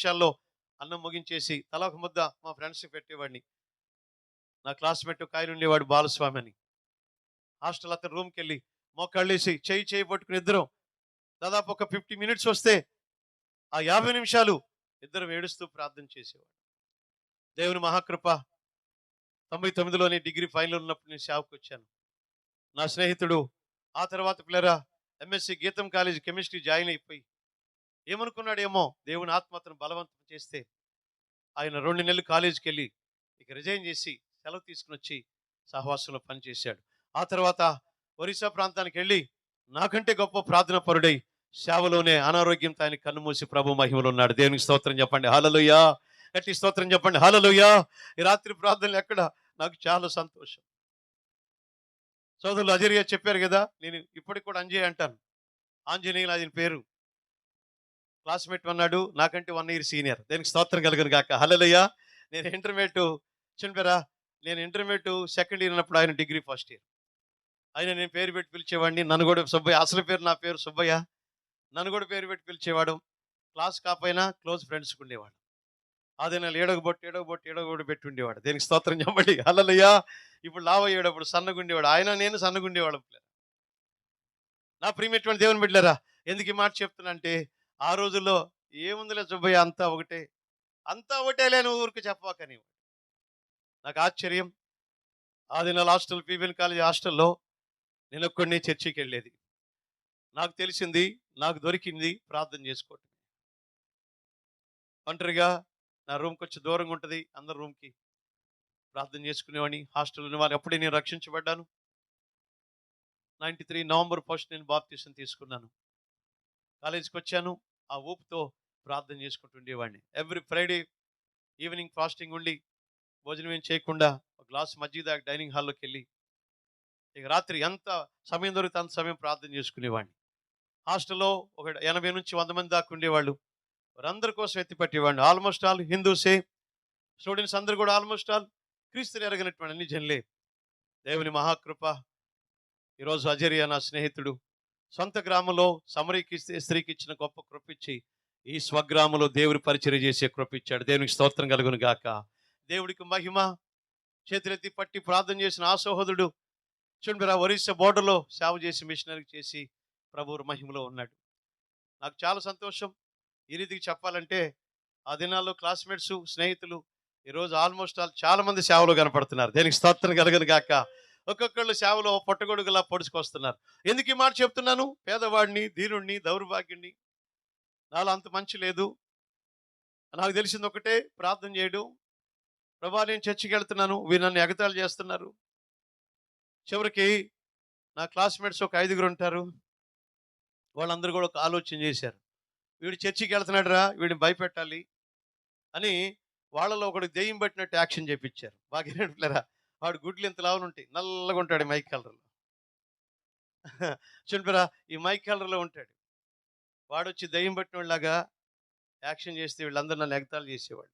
నిమిషాల్లో అన్నం ముగించేసి తలా ఒక ముద్ద మా ఫ్రెండ్స్‌కి పెట్టేవాడిని. నా క్లాస్‌మేట్ ఒకాయన ఉండేవాడు బాలస్వామి అని. హాస్టల్ అతని రూమ్‌కెళ్ళి మోకాళ్ళేసి చెయ్యి పట్టుకుని ఇద్దరం దాదాపు ఒక 50 మినిట్స్ వస్తే ఆ 50 నిమిషాలు ఇద్దరం ఏడుస్తూ ప్రార్థన చేసేవాళ్ళం. దేవుని మహాకృప 99లోనే డిగ్రీ ఫైనల్ ఉన్నప్పుడు నేను సేవకొచ్చాను. నా స్నేహితుడు ఆ తర్వాత పిల్లరా ఎంఎస్‌సి గీతం కాలేజ్ కెమిస్ట్రీ జాయిన్ అయిపోయి ఏమనుకున్నాడేమో దేవుని ఆత్మ అతను బలవంతం చేస్తే ఆయన 2 నెలలు కాలేజీకెళ్ళి ఇక రిజైన్ చేసి సెలవు తీసుకొనొచ్చి సహవాసంలో పనిచేశాడు. ఆ తర్వాత ఒరిస్సా ప్రాంతానికెళ్ళి నాకంటే గొప్ప ప్రార్థనా పరుడై సేవలోనే అనారోగ్యంతో ఆయన కన్నుమూసి ప్రభు మహిమలో ఉన్నాడు. దేవునికి స్తోత్రం చెప్పండి హల్లెలూయా. గట్టి స్తోత్రం చెప్పండి హల్లెలూయా. ఈ రాత్రి ప్రార్థనలు ఎక్కడ నాకు చాలా సంతోషం. సోదరులు అజరియా చెప్పారు కదా, నేను ఇప్పటికి కూడా అంజయ్ అంటాను. ఆంజనేయులు ఆయన పేరు. క్లాస్మేట్ అన్నాడు, నాకంటే 1 ఇయర్ సీనియర్. దేనికి స్తోత్రం కలుగును గాక హల్లెలూయా. నేను ఇంటర్మీడియేట్ చెప్పారా, నేను ఇంటర్మీడియేట్ సెకండ్ ఇయర్ ఉన్నప్పుడు ఆయన డిగ్రీ ఫస్ట్ ఇయర్. ఆయన నేను పేరు పెట్టి పిలిచేవాడిని. నన్ను కూడా సుబ్బయ్య, అసలు పేరు నా పేరు సుబ్బయ్య. నన్ను కూడా పేరు పెట్టి పిలిచేవాడు. క్లాస్ కాపోయినా క్లోజ్ ఫ్రెండ్స్‌గా ఉండేవాడు. అదే నెల ఏడవబొట్టు పెట్టి ఉండేవాడు. దేనికి స్తోత్రం చెప్పండి హల్లెలూయా. ఇప్పుడు లావయ్యేటప్పుడు సన్నగుండేవాడు. ఆయన నేను సన్నగుండేవాళ్ళం. నా ప్రియమైనటువంటి దేవుని బిడ్డలారా, ఎందుకు ఈ మాట చెప్తున్నా అంటే, ఆ రోజుల్లో ఏముందిలే సుబ్బయ్య అంతా ఒకటే. అంతా ఒకటేలే నువ్వు ఊరికే చెప్పమాకని. నాకు ఆశ్చర్యం. ఆ దినాల హాస్టల్ పీవీఎన్ కాలేజ్ హాస్టల్‌లో నేనొక్కడినే చర్చికెళ్ళేది. నాకు తెలిసింది, నాకు దొరికింది ప్రార్థన చేసుకోవటం. ఒంటరిగా నా రూమ్‌కొచ్చి దూరంగా ఉంటది. అందరి రూమ్‌కి ప్రార్థన చేసుకునేవాడిని. హాస్టల్‌లో ఉన్నవాళ్ళు అప్పుడే నేను రక్షించబడ్డాను. 93 నవంబర్ 1 నేను బాప్తిసం తీసుకున్నాను. కాలేజీకొచ్చాను. ఆ ఊపుతో ప్రార్థన చేసుకుంటూ ఉండేవాడిని. ఎవ్రీ ఫ్రైడే ఈవినింగ్ ఫాస్టింగ్ ఉండి, భోజనం ఏం చేయకుండా ఒక గ్లాస్ మజ్జిగ తాగి డైనింగ్ హాల్‌లోకెళ్ళి, ఇక రాత్రి ఎంత సమయం దొరికితే అంత సమయం ప్రార్థన చేసుకునేవాడిని. హాస్టల్‌లో ఒక 80-100 మంది దాకా ఉండేవాళ్ళు. వారందరి కోసం ఎత్తి పట్టేవాడిని. ఆల్మోస్ట్ ఆల్ హిందూసే. స్టూడెంట్స్ అందరూ కూడా ఆల్మోస్ట్ ఆల్ క్రీస్తుని ఎరగనటువంటి అన్ని జనులే. దేవుని మహాకృప ఈరోజు అజరియా నా స్నేహితుడు సొంత గ్రామంలో సమరీకి స్త్రీకి ఇచ్చిన గొప్ప కృపిచ్చి ఈ స్వగ్రామంలో దేవుని పరిచర్య చేసే కృపిచ్చాడు. దేవునికి స్తోత్రం కలుగును గాక. దేవుడికి మహిమ. చేతులెత్తి పట్టి ప్రార్థన చేసిన ఆ సహోదరుడు చూడండి ఒరిస్సా బోర్డర్లో సేవ చేసి మిషనరీ చేసి ప్రభువు మహిమలో ఉన్నాడు. నాకు చాలా సంతోషం. ఈ రీతికి చెప్పాలంటే ఆ దినాల్లో క్లాస్మేట్స్ స్నేహితులు ఈరోజు ఆల్మోస్ట్ ఆల్ చాలా మంది సేవలో కనపడుతున్నారు. దేనికి స్తోత్రం కలుగును గాక. ఒక్కొక్కళ్ళు సేవలో పొట్టగొడుగులా పొడుచుకొస్తున్నారు. ఎందుకు ఈ మాట చెప్తున్నాను? పేదవాడిని, దీనుడిని, దౌర్భాగ్యుడిని, నాలో అంత మంచి లేదు. నాకు తెలిసింది ఒకటే, ప్రార్థన చేయడం. ప్రభా నేను చర్చికి వెళ్తున్నాను, వీరు నన్ను ఎగతాళి చేస్తున్నారు. చివరికి నా క్లాస్మేట్స్ ఒక 5గురు ఉంటారు. వాళ్ళందరూ కూడా ఒక ఆలోచన చేశారు. వీడు చర్చికి వెళ్తున్నాడురా, వీడిని భయపెట్టాలి అని వాళ్ళలో ఒకడికి దెయ్యం పట్టినట్టు యాక్షన్ చేపించారు. బాగా వినట్లేరా, వాడు గుడ్లు ఇంత లావున ఉంటాయి, నల్లగా ఉంటాడు మైక్ కలర్లో. చూడరా, ఈ మైక్ కలర్లో ఉంటాడు. వాడొచ్చి దెయ్యం పట్టినోళ్ళలాగా యాక్షన్ చేస్తే వీళ్ళందరూ నన్ను ఎగతాళి చేసేవాళ్ళు.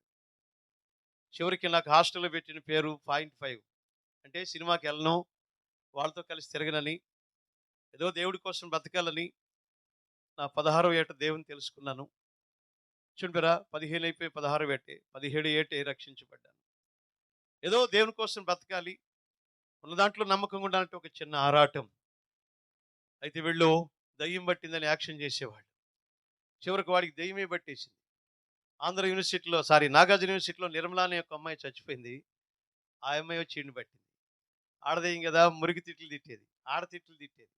చివరికి నాకు హాస్టల్లో పెట్టిన పేరు 0.5. అంటే సినిమాకి వెళ్ళను, వాళ్ళతో కలిసి తిరగనని, ఏదో దేవుడి కోసం బ్రతకాలని నా 16వ ఏట దేవుని తెలుసుకున్నాను. చూడరా, 15 అయిపోయి 16 ఏటే, 17 ఏటే రక్షించబడ్డాను. ఏదో దేవుని కోసం బ్రతకాలి, ఉన్న దాంట్లో నమ్మకంగా ఉండాలంటే ఒక చిన్న ఆరాటం. అయితే వీళ్ళు దయ్యం పట్టిందని యాక్షన్ చేసేవాళ్ళు. చివరికి వాడికి దయ్యమే పట్టేసింది. ఆంధ్ర యూనివర్సిటీలో నాగార్జున యూనివర్సిటీలో నిర్మల అనే ఒక అమ్మాయి చచ్చిపోయింది. ఆ అమ్మాయి వచ్చి ఈడ్ని పట్టింది. ఆడదెయ్యం కదా, మురికి తిట్లు తిట్టేది, ఆడ తిట్లు తిట్టేది.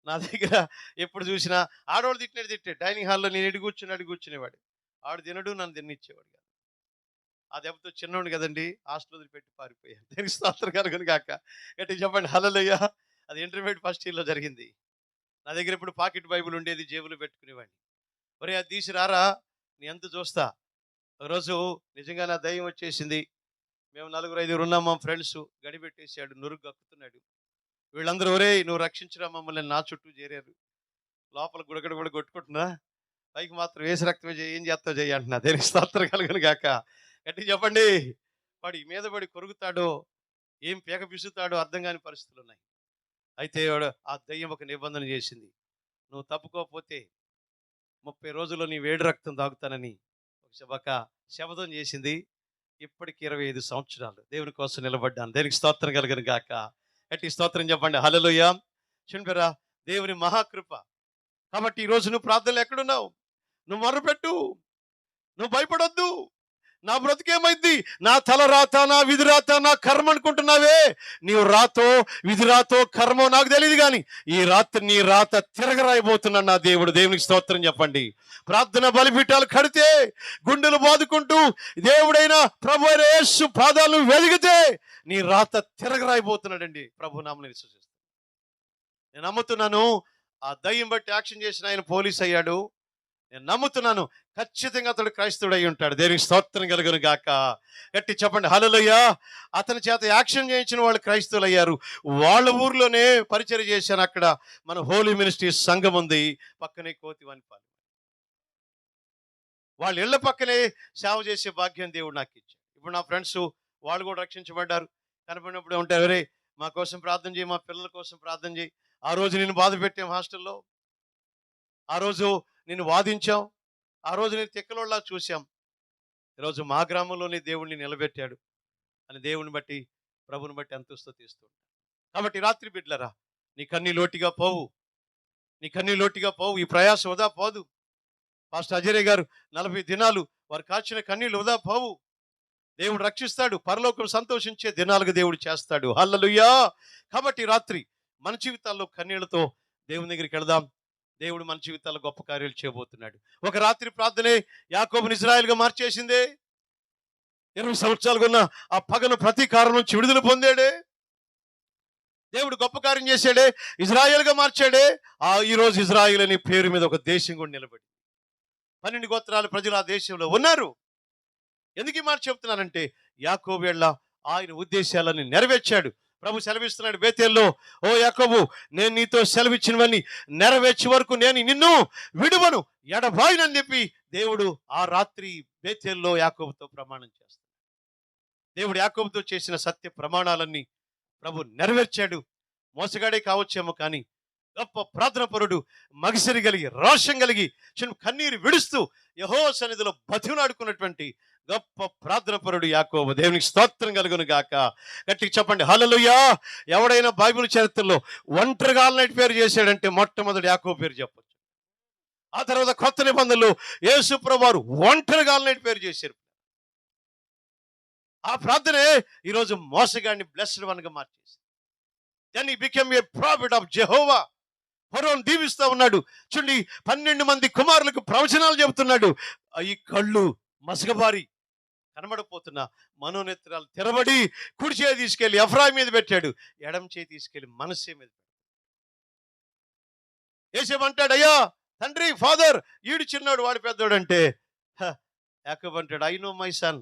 నా దగ్గర ఎప్పుడు చూసినా ఆడవాళ్ళు తిట్టాడు. డైనింగ్ హాల్‌లో నేను అటు కూర్చునేవాడు. ఆడు తినడు, నన్ను తిననిచ్చేవాడు కాదు. ఆ దెబ్బతో చిన్నోడిని కదండీ, హాస్టల్ వదిలిపెట్టి పారిపోయాను. దేనికి స్తోత్రం కలుగును గాక. గట్టిగా చెప్పండి హల్లెలూయా. అది ఇంటర్మీడియేట్ ఫస్ట్ ఇయర్‌లో జరిగింది. నా దగ్గర ఇప్పుడు పాకెట్ బైబిల్ ఉండేది, జేబులో పెట్టుకునేవాడిని. ఒరేయ్ అది తీసి రారా, నీ అంతు చూస్తా. ఒకరోజు నిజంగా నా దయ్యం వచ్చేసింది. మేము నలుగురు ఐదుగురు ఉన్నాం, మా ఫ్రెండ్స్. గడిపెట్టేసాడు, నురుగు కక్కుతున్నాడు. వీళ్ళందరూ ఒరేయ్ నువ్వు రక్షించురా మమ్మల్ని నా చుట్టూ చేరారు. లోపల గుడగడ కూడా కొట్టుకుంటున్నా, పైకి మాత్రం వేసి రక్తమే చేయి, ఏం చేస్తావు చెయ్యి అంటున్నా. దేనికి స్తోత్రం కలుగును గాక. గట్టిగా చెప్పండి. వాడు ఈ మీద పడి కొరుకుతాడో, ఏం పీక పిసుకుతాడో అర్థం కాని పరిస్థితులు ఉన్నాయి. అయితే వాడు ఆ దయ్యం ఒక నిబంధన చేసింది. నువ్వు తప్పుకోకపోతే 30 రోజుల్లో నీ వేడి రక్తం తాగుతానని ఒక ఒక శపథం చేసింది. ఇప్పటికి 25 సంవత్సరాలు దేవుని కోసం నిలబడ్డాను. దేనికి స్తోత్రం కలుగును గాక. గట్టి స్తోత్రం చెప్పండి. హల్లెలూయా. చూడండిరా, దేవుని మహాకృప. కాబట్టి ఈరోజు నువ్వు ప్రార్థనలు ఎక్కడున్నావు? నువ్వు మొర్రపెట్టు. నువ్వు భయపడొద్దు. నా బ్రతికేమైంది, నా తల రాత, నా విధి రాత, నా కర్మ అనుకుంటున్నావే. నీవు రాతో విధి రాతో కర్మో నాకు తెలియదు, కానీ ఈ రాత్రి నీ రాత తిరగరాయిపోతున్నాడు నా దేవుడు. దేవునికి స్తోత్రం చెప్పండి. ప్రార్థన బలిపీఠాలు కడితే, గుండెలు బాదుకుంటూ దేవుడైన ప్రభు అయిన యేసు పాదాలను వెలిగితే నీ రాత తిరగరాయిపోతున్నాడండి. ప్రభు నామమున విశ్వసిస్తాను. నేను నమ్ముతున్నాను, ఆ దయ్యం బట్టి యాక్షన్ చేసిన ఆయన పోలీస్ అయ్యాడు. నేను నమ్ముతున్నాను, ఖచ్చితంగా అతడు క్రైస్తవుడు అయి ఉంటాడు. దేనికి స్తోత్రం కలుగును గాక. గట్టి చెప్పండి హల్లెలూయా. అతని చేత యాక్షన్ చేయించిన వాళ్ళు క్రైస్తవులు అయ్యారు. వాళ్ళ ఊర్లోనే పరిచయం చేశాను. అక్కడ మన హోలీ మినిస్ట్రీ సంఘం ఉంది, పక్కనే కోతివానిపాలెం. వాళ్ళ ఇళ్ల పక్కనే సేవ చేసే భాగ్యం దేవుడు నాకు ఇచ్చాడు. ఇప్పుడు నా ఫ్రెండ్స్ వాళ్ళు కూడా రక్షించబడ్డారు. కనపడినప్పుడు ఉంటారు, అరే మా కోసం ప్రార్థన చేయి, మా పిల్లల కోసం ప్రార్థన చేయి. ఆ రోజు నేను బాధ పెట్టాం హాస్టల్లో, ఆ రోజు నిన్ను వాదించాం, ఆ రోజు నేను తిక్కలోళ్ళ చూశాం. ఈరోజు మా గ్రామంలోనే దేవుడిని నిలబెట్టాడు అని దేవుని బట్టి, ప్రభుని బట్టి ఎంతో స్తుతిస్తూ. కాబట్టి రాత్రి బిడ్డలరా, నీ కన్నీ లోటుగా పోవు, నీ కన్నీ లోటుగా పోవు. ఈ ప్రయాస వృధా పోదు. పాస్టర్ అజయ్ గారు 40 దినాలు వారు కాచిన కన్నీళ్ళు వృధా పోవు. దేవుడు రక్షిస్తాడు. పరలోకం సంతోషించే దినాలుగా దేవుడు చేస్తాడు. హల్లెలూయా. కాబట్టి రాత్రి మన జీవితాల్లో కన్నీళ్లతో దేవుని దగ్గరికి వెళదాం. దేవుడు మన జీవితాల్లో గొప్ప కార్యాలు చేయబోతున్నాడు. ఒక రాత్రి ప్రార్థనే యాకోబుని ఇజ్రాయెల్గా మార్చేసిందే. 20 సంవత్సరాలుగా ఉన్న ఆ పగను ప్రతీకారం నుంచి విడుదల పొందాడే. దేవుడు గొప్ప కార్యం చేశాడే, ఇజ్రాయెల్గా మార్చాడే. ఈ రోజు ఇజ్రాయెల్ అనే పేరు మీద ఒక దేశం కూడా నిలబడి 12 గోత్రాల ప్రజలు ఆ దేశంలో ఉన్నారు. ఎందుకు ఈ మాట చెప్తున్నానంటే, యాకోబు ఎడల ఆయన ఉద్దేశాలని నెరవేర్చాడు. ప్రభు సెలవిస్తున్నాడు బేతేల్లో, ఓ యాకోబు, నేను నీతో సెలవిచ్చినవన్నీ నెరవేర్చే వరకు నేను నిన్ను విడువను, ఎడబాయినని చెప్పి దేవుడు ఆ రాత్రి బేతేల్లో యాకోబుతో ప్రమాణం చేస్తాడు. దేవుడు యాకోబుతో చేసిన సత్య ప్రమాణాలన్నీ ప్రభు నెరవేర్చాడు. మోసగాడే కావచ్చేమో, కానీ గొప్ప ప్రార్థనపరుడు, మగసిరి కలిగి, రోషం కలిగి, కన్నీరు విడుస్తూ యెహోవా సన్నిధిలో బతిమలాడుకున్నటువంటి గొప్ప ప్రార్థనపరుడు యాకోబు. దేవునికి స్తోత్రం కలుగును గాక. గట్టిగా చెప్పండి హల్లెలూయా. ఎవడైనా బైబిల్ చరిత్రలో ఒంటరిగా ఆల్నైట్ పేరు చేశాడంటే మొట్టమొదటి యాకోబు పేరు చెప్పొచ్చు. ఆ తర్వాత కొత్త నిబంధనలు యేసు ప్రభువారు ఒంటరిగా ఆల్నైట్ పేరు చేశారు. ఆ ప్రార్థనే ఈరోజు మోసగాడిని బ్లెస్డ్ వన్ గా మార్చేసి, then he became a prophet of Jehovah. ఫరోను దీవిస్తూ ఉన్నాడు. చూడండి, 12 మంది కుమారులకు ప్రవచనాలు చెబుతున్నాడు. ఈ కళ్ళు మసకబారి కనబడపోతున్న మనోనేత్రాలు తెరబడి కుడి చేయి తీసుకెళ్లి ఎఫ్రాయిం మీద పెట్టాడు, ఎడమ చేయి తీసుకెళ్లి మనస్సే మీద పెట్టాడు. యేసేమంటాడు, అయ్యా తండ్రి, ఫాదర్, ఈడు చిన్నాడు వాడు పెద్దోడు అంటే, యాకోబు అంటాడు, ఐ నో మై సన్.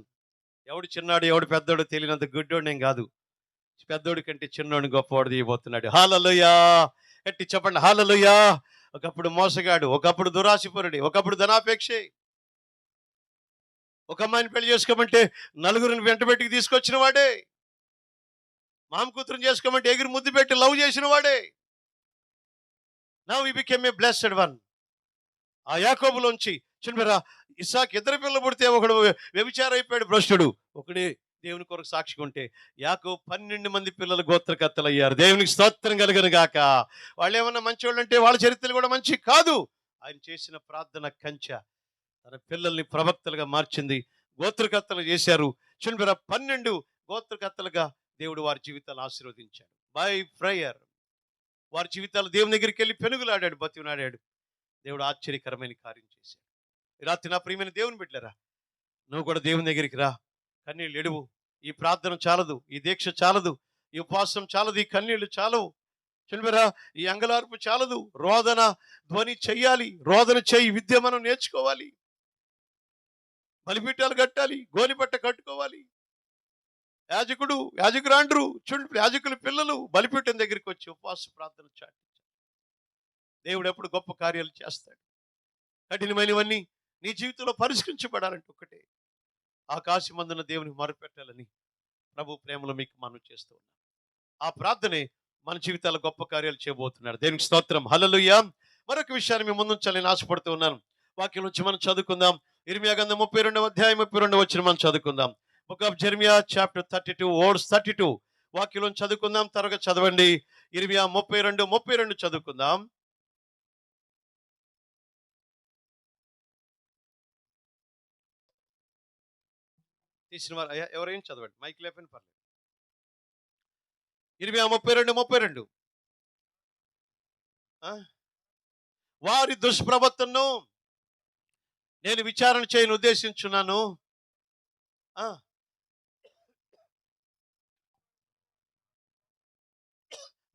ఎవడు చిన్నాడు ఎవడు పెద్దోడు తెలియనంత గుడ్డోడు నేను కాదు. పెద్దోడి కంటే చిన్నోడిని గొప్పవాడు తీయబోతున్నాడు. హల్లెలూయా. గట్టి చెప్పండి హల్లెలూయా. ఒకప్పుడు మోసగాడు, ఒకప్పుడు దురాశపరుడు, ఒకప్పుడు ధనాపేక్షే. ఒక అమ్మాయిని పెళ్లి చేసుకోమంటే నలుగురిని వెంటబెట్టి తీసుకొచ్చిన వాడే. మామ కూతురుని చేసుకోమంటే ఎగిరి ముద్దు పెట్టి లవ్ చేసిన వాడే. Now he became a blessed one. ఆ యాకోబులోంచి చూడరా, ఇస్సాకు 2 పిల్లలు పుడితే ఒకడు వ్యభిచారం అయిపోయాడు, భ్రష్టుడు. ఒకడే దేవుని కొరకు సాక్షిగా ఉంటే యాకోబు 12 మంది పిల్లలు గోత్రకర్తలు అయ్యారు. దేవునికి స్తోత్రం కలుగును గాక. వాళ్ళు ఏమన్నా మంచివాళ్ళు అంటే వాళ్ళ చరిత్రలు కూడా మంచి కాదు. ఆయన చేసిన ప్రార్థన కంచె తన పిల్లల్ని ప్రవక్తలుగా మార్చింది, గోత్రకర్తలు చేశారు. చూడరా, 12 గోత్రకర్తలుగా దేవుడు వారి జీవితాలు ఆశీర్వదించాడు. బై ప్రేయర్ వారి జీవితాలు దేవుని దగ్గరికి వెళ్ళి పెనుగులాడాడు, బతిమలాడాడు. దేవుడు ఆశ్చర్యకరమైన కార్యం చేశాడు. ఈ రాత్రి నా ప్రియమైన దేవుని బిడ్డలారా, నువ్వు కూడా దేవుని దగ్గరికి రా. కన్నీళ్ళు ఎడువు. ఈ ప్రార్థన చాలదు, ఈ దీక్ష చాలదు, ఈ ఉపవాసం చాలదు, ఈ కన్నీళ్లు చాలవు. చూడరా, ఈ అంగలార్పు చాలదు. రోదన ధ్వని చెయ్యాలి. రోదన చెయ్యి విద్య మనం నేర్చుకోవాలి. బలిపీఠాలు కట్టాలి, గోనిపట్ట కట్టుకోవాలి. యాజకురాండ్రు చూడండి, యాజకుల పిల్లలు బలిపీఠం దగ్గరికి వచ్చి ఉపవాస ప్రార్థన చాటించాలి. దేవుడు ఎప్పుడు గొప్ప కార్యాలు చేస్తాడు. కఠినమైనవన్నీ నీ జీవితంలో పరిష్కరించబడాలంటే ఒకటే, ఆకాశమందున దేవునికి మొరపెట్టాలని ప్రభు ప్రేమలో మీకు మనం చేస్తూ ఉన్నాం. ఆ ప్రార్థనే మన జీవితాల గొప్ప కార్యాలు చేయబోతున్నాడు. దేవునికి స్తోత్రం. హల్లెలూయా. మరొక విషయాన్ని మీ ముందుంచాలని ఆశపడుతూ ఉన్నాను. వాక్యం నుంచి మనం చదువుకుందాం. ఇర్మియా గ్రంథం 32వ అధ్యాయం 32వ వచనం మనం చదువుకుందాం. Book of Jeremiah chapter 32 verse 32 వాక్యం చదువుకుందాం. త్వరగా చదవండి. ఇర్మియా 32 చదువుకుందాం. తీసిన వారు ఎవరైనా చదవండి, మైక్ లేపని పర్లేదు. ఇర్మియా 32 వారి దుష్ప్రవర్తనను నేను విచారణ చేయని ఉద్దేశించున్నాను.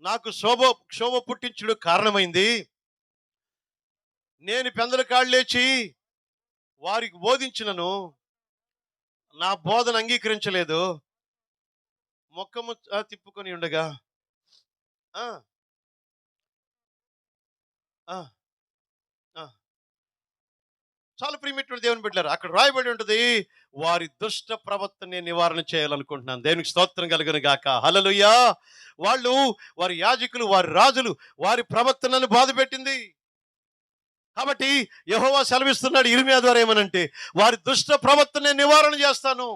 నాకు క్షోభ పుట్టించుడు కారణమైంది. నేను పెందల కాళ్ళు లేచి వారికి బోధించినను నా బోధన అంగీకరించలేదు. మొక్కము తిప్పుకొని ఉండగా చాలా ప్రియమైనటువంటి దేవుని బిడ్డలారా, అక్కడ రాయబడి ఉంటుంది, వారి దుష్ట ప్రవర్తన నివారణ చేయాలనుకుంటున్నాను. దేవునికి స్తోత్రం కలుగును గాక. హల్లెలూయా. వారి యాజకులు, వారి రాజులు, వారి ప్రవర్తనను బాధ పెట్టింది. కాబట్టి యెహోవా సెలవిస్తున్నాడు ఇర్మియా ద్వారా ఏమనంటే, వారి దుష్ట ప్రవర్తన నివారణ చేస్తాను.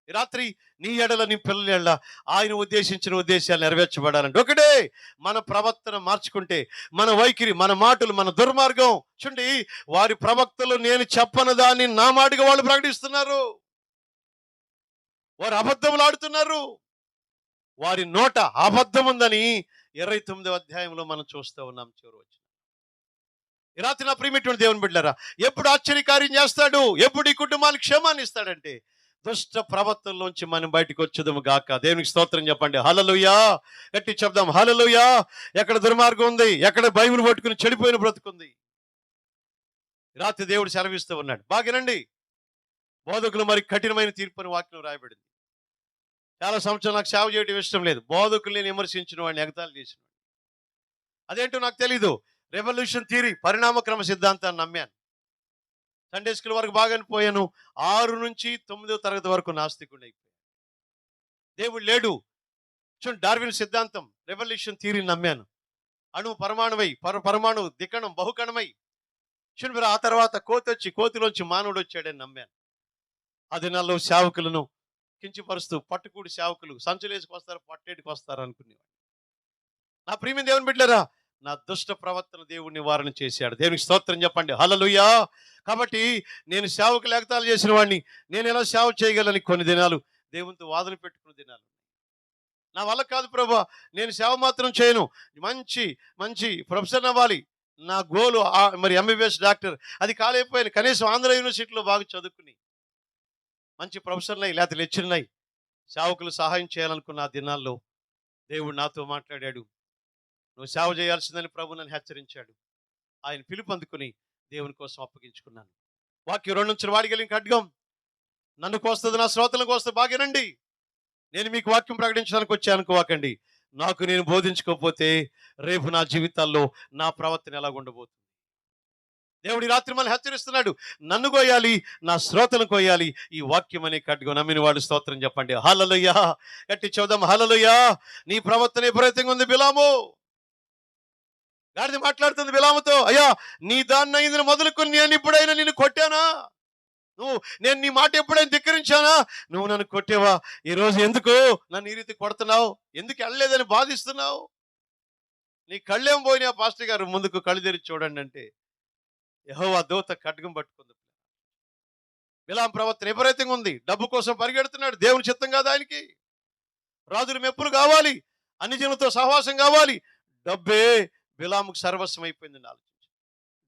ఈ రాత్రి నీ ఎడల, నీ పిల్లల ఎడల ఆయన ఉద్దేశించిన ఉద్దేశాలు నెరవేర్చబడాలంటే ఒకటే, మన ప్రవర్తన మార్చుకుంటే, మన వైఖరి, మన మాటలు, మన దుర్మార్గం చూడండి. వారి ప్రవక్తలు నేను చెప్పని దాన్ని నా మాటగా వాళ్ళు ప్రకటిస్తున్నారు. వారు అబద్ధములు ఆడుతున్నారు. వారి నోట అబద్ధం ఉందని 29వ అధ్యాయంలో మనం చూస్తూ ఉన్నాం. చివరి వచ్చి ఈ రాత్రి నా ప్రియమైనటువంటి దేవుని బిడ్డలారా, ఎప్పుడు ఆశ్చర్యకార్యం చేస్తాడు, ఎప్పుడు ఈ కుటుంబానికి క్షేమాన్ని ఇస్తాడంటే, దుష్ట ప్రవర్తనలోంచి మనం బయటకు వచ్చేదము గాక. దేవునికి స్తోత్రం చెప్పండి. హల్లెలూయా. గట్టి చెప్దాం హల్లెలూయా. ఎక్కడ దుర్మార్గం ఉంది, ఎక్కడ బైబిల్ పట్టుకుని చెడిపోయిన బ్రతుకుంది, రాత్రి దేవుడు సెలవిస్తూ ఉన్నాడు. బాగానండి, బోధకులు మరి కఠినమైన తీర్పుని వాక్యం రాయబడింది. చాలా సంవత్సరాలు నాకు సేవ చేయడం ఇష్టం లేదు. బోధకుల్ని విమర్శించిన వాడిని, ఎగతాళి చేసిన వాడిని, అదేంటో నాకు తెలీదు. రెవల్యూషన్ థియరీ, పరిణామ క్రమ సిద్ధాంతాన్ని నమ్మాను. సండే స్కూల్ వరకు బాగానే పోయాను. 6 నుంచి 9వ తరగతి వరకు నాస్తికుడిని అయిపోయాను. దేవుడు లేడు. డార్విన్ సిద్ధాంతం, రెవల్యూషన్ థియరీని నమ్మాను. పరమాణు దికణం బహుకణమై ఆ తర్వాత కోతిలోంచి మానవుడు వచ్చాడని నమ్మాను. అది నాలో సేవకులను కించపరుస్తూ, పట్టుకూడి సేవకులు సంచులేసుకు వస్తారు, పట్టేటికి వస్తారు అనుకునేవాడు. నా ప్రియమైన దేవుని బిడ్డలారా, నా దుష్ట ప్రవర్తన దేవుడు నివారణ చేశాడు. దేవునికి స్తోత్రం చెప్పండి. హల్లెలూయా. కాబట్టి నేను సేవకులు ఎగతాళి చేసిన వాడిని, నేను ఎలా సేవ చేయగలని కొన్ని దినాలు దేవునితో వాదన పెట్టుకున్న దినాలు. నా వల్ల కాదు ప్రభా, నేను సేవ మాత్రం చేయను, మంచి ప్రొఫెసర్ అవ్వాలి, నా గోలు మరి ఎంబీబీఎస్ డాక్టర్, అది కాలేకపోయాను. కనీసం ఆంధ్ర యూనివర్సిటీలో బాగా చదువుకుని మంచి ప్రొఫెసర్లై లేకపోతే లెక్చరర్లై సేవకులు సహాయం చేయాలనుకున్న ఆ దినాల్లో దేవుడు నాతో మాట్లాడాడు. నువ్వు సేవ చేయాల్సిందని ప్రభు నన్ను హెచ్చరించాడు. ఆయన పిలుపు అందుకుని దేవుని కోసం అప్పగించుకున్నాను. వాక్యం 2 నుంచి వాడిగలిగిన ఖడ్గం నన్ను కోస్తుంది, నా శ్రోతలను కోస్తుంది. బాగేనండి, నేను మీకు వాక్యం ప్రకటించడానికి వచ్చానుకోవాకండి. నాకు నేను బోధించుకోకపోతే రేపు నా జీవితాల్లో నా ప్రవర్తన ఎలా ఉండబోతుంది. దేవుడి రాత్రి మనల్ని హెచ్చరిస్తున్నాడు. నన్ను కోయాలి, నా శ్రోతలను కోయాలి. ఈ వాక్యం అనే ఖడ్గం నమ్మిన వాడు స్తోత్రం చెప్పండి. హల్లెలూయా. గట్టి చూద్దాం హల్లెలూయా. నీ ప్రవర్తన విపరీతంగా ఉంది బిలాము. గాడిద మాట్లాడుతుంది బిలాముతో, అయ్యా నీ దాన్ని అయిందని మొదలుకొని నేను ఎప్పుడైనా నిన్ను కొట్టానా? నేను నీ మాట ఎప్పుడైనా ధిక్కరించానా? నువ్వు నన్ను కొట్టేవా? ఈరోజు ఎందుకు నన్ను ఈ రీతి కొడుతున్నావు? ఎందుకు వెళ్ళలేదని బాధిస్తున్నావు? నీ కళ్ళేం పోయినా పాస్టర్ గారు, ముందుకు కళ్ళు తెరిచి చూడండి అంటే యెహోవా దూత ఖడ్గం పట్టుకుంది. బిలాం ప్రవర్తన విపరీతంగా ఉంది. డబ్బు కోసం పరిగెడుతున్నాడు. దేవుని చిత్తం కాదు ఆయనకి. రాజుల మెప్పులు కావాలి, అన్ని జనులతో సహవాసం కావాలి. డబ్బే బిలాముకు సర్వస్వం అయిపోయిందని ఆలోచించి,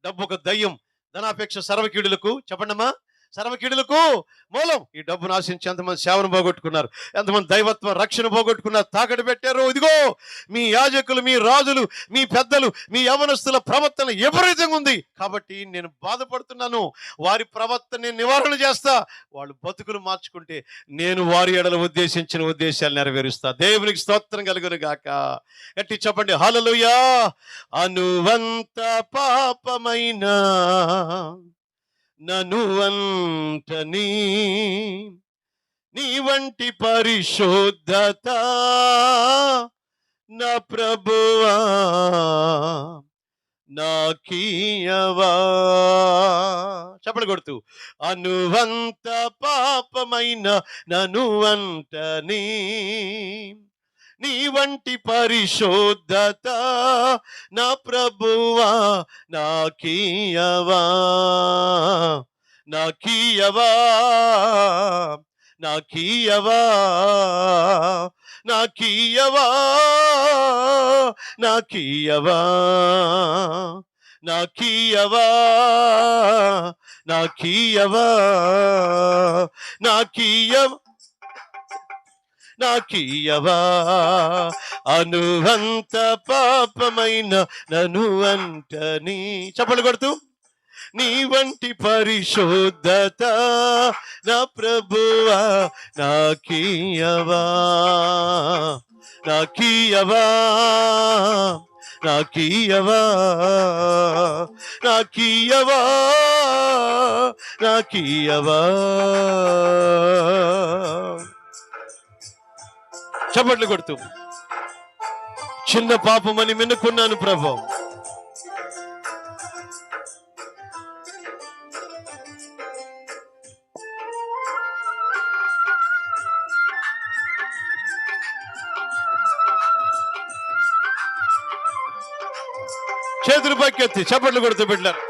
డబ్బు ఒక దయ్యం, ధనాపేక్ష సర్వకీడులకు, చెప్పండమ్మా, సర్వకీడులకు మూలం. ఈ డబ్బును ఆశించి ఎంతమంది సేవను పోగొట్టుకున్నారు, ఎంతమంది దైవత్వ రక్షణ పోగొట్టుకున్నారు, తాకట్టు పెట్టారు. ఇదిగో మీ యాజకులు, మీ రాజులు, మీ పెద్దలు, మీ యవనస్తుల ప్రవర్తన విపరీతంగా ఉంది. కాబట్టి నేను బాధపడుతున్నాను. వారి ప్రవర్తన నివారణ చేస్తా. వాళ్ళు బతుకులు మార్చుకుంటే నేను వారి ఎడల ఉద్దేశించిన ఉద్దేశాలు నెరవేరుస్తా. దేవునికి స్తోత్రం కలుగును గాక. గట్టి చెప్పండి హల్లెలూయా. అనువంత పాపమైనా నను అంటని నీ వంటి పరిశుద్ధత నా ప్రభువా నాకీయవా. చప్పలు కొడుతూ, అనువంత పాపమైన ననువంటని నీ వంటి పరిశుద్ధత నా ప్రభువా నాకీయవా. నాకీయవా, నాకీయవా, నాకీయవా, నాకీయవా, నాకీయవా, నాకీయవా, నాకీయవ, నాకీయవా. అనువంత పాపమైన నను అంటని చప్పలు కొడుతూ, నీ వంటి పరిశుద్ధత నా ప్రభువా నాకీయవా. నాకీయవా, నాకీయవా, నాకీయవా, నాకీయవా. చప్పట్లు కొడుతూ, చిన్న పాపమని వినుకున్నాను ప్రభు. చేతులు పైకెత్తి చప్పట్లు కొడుతూ బిడ్డలారా,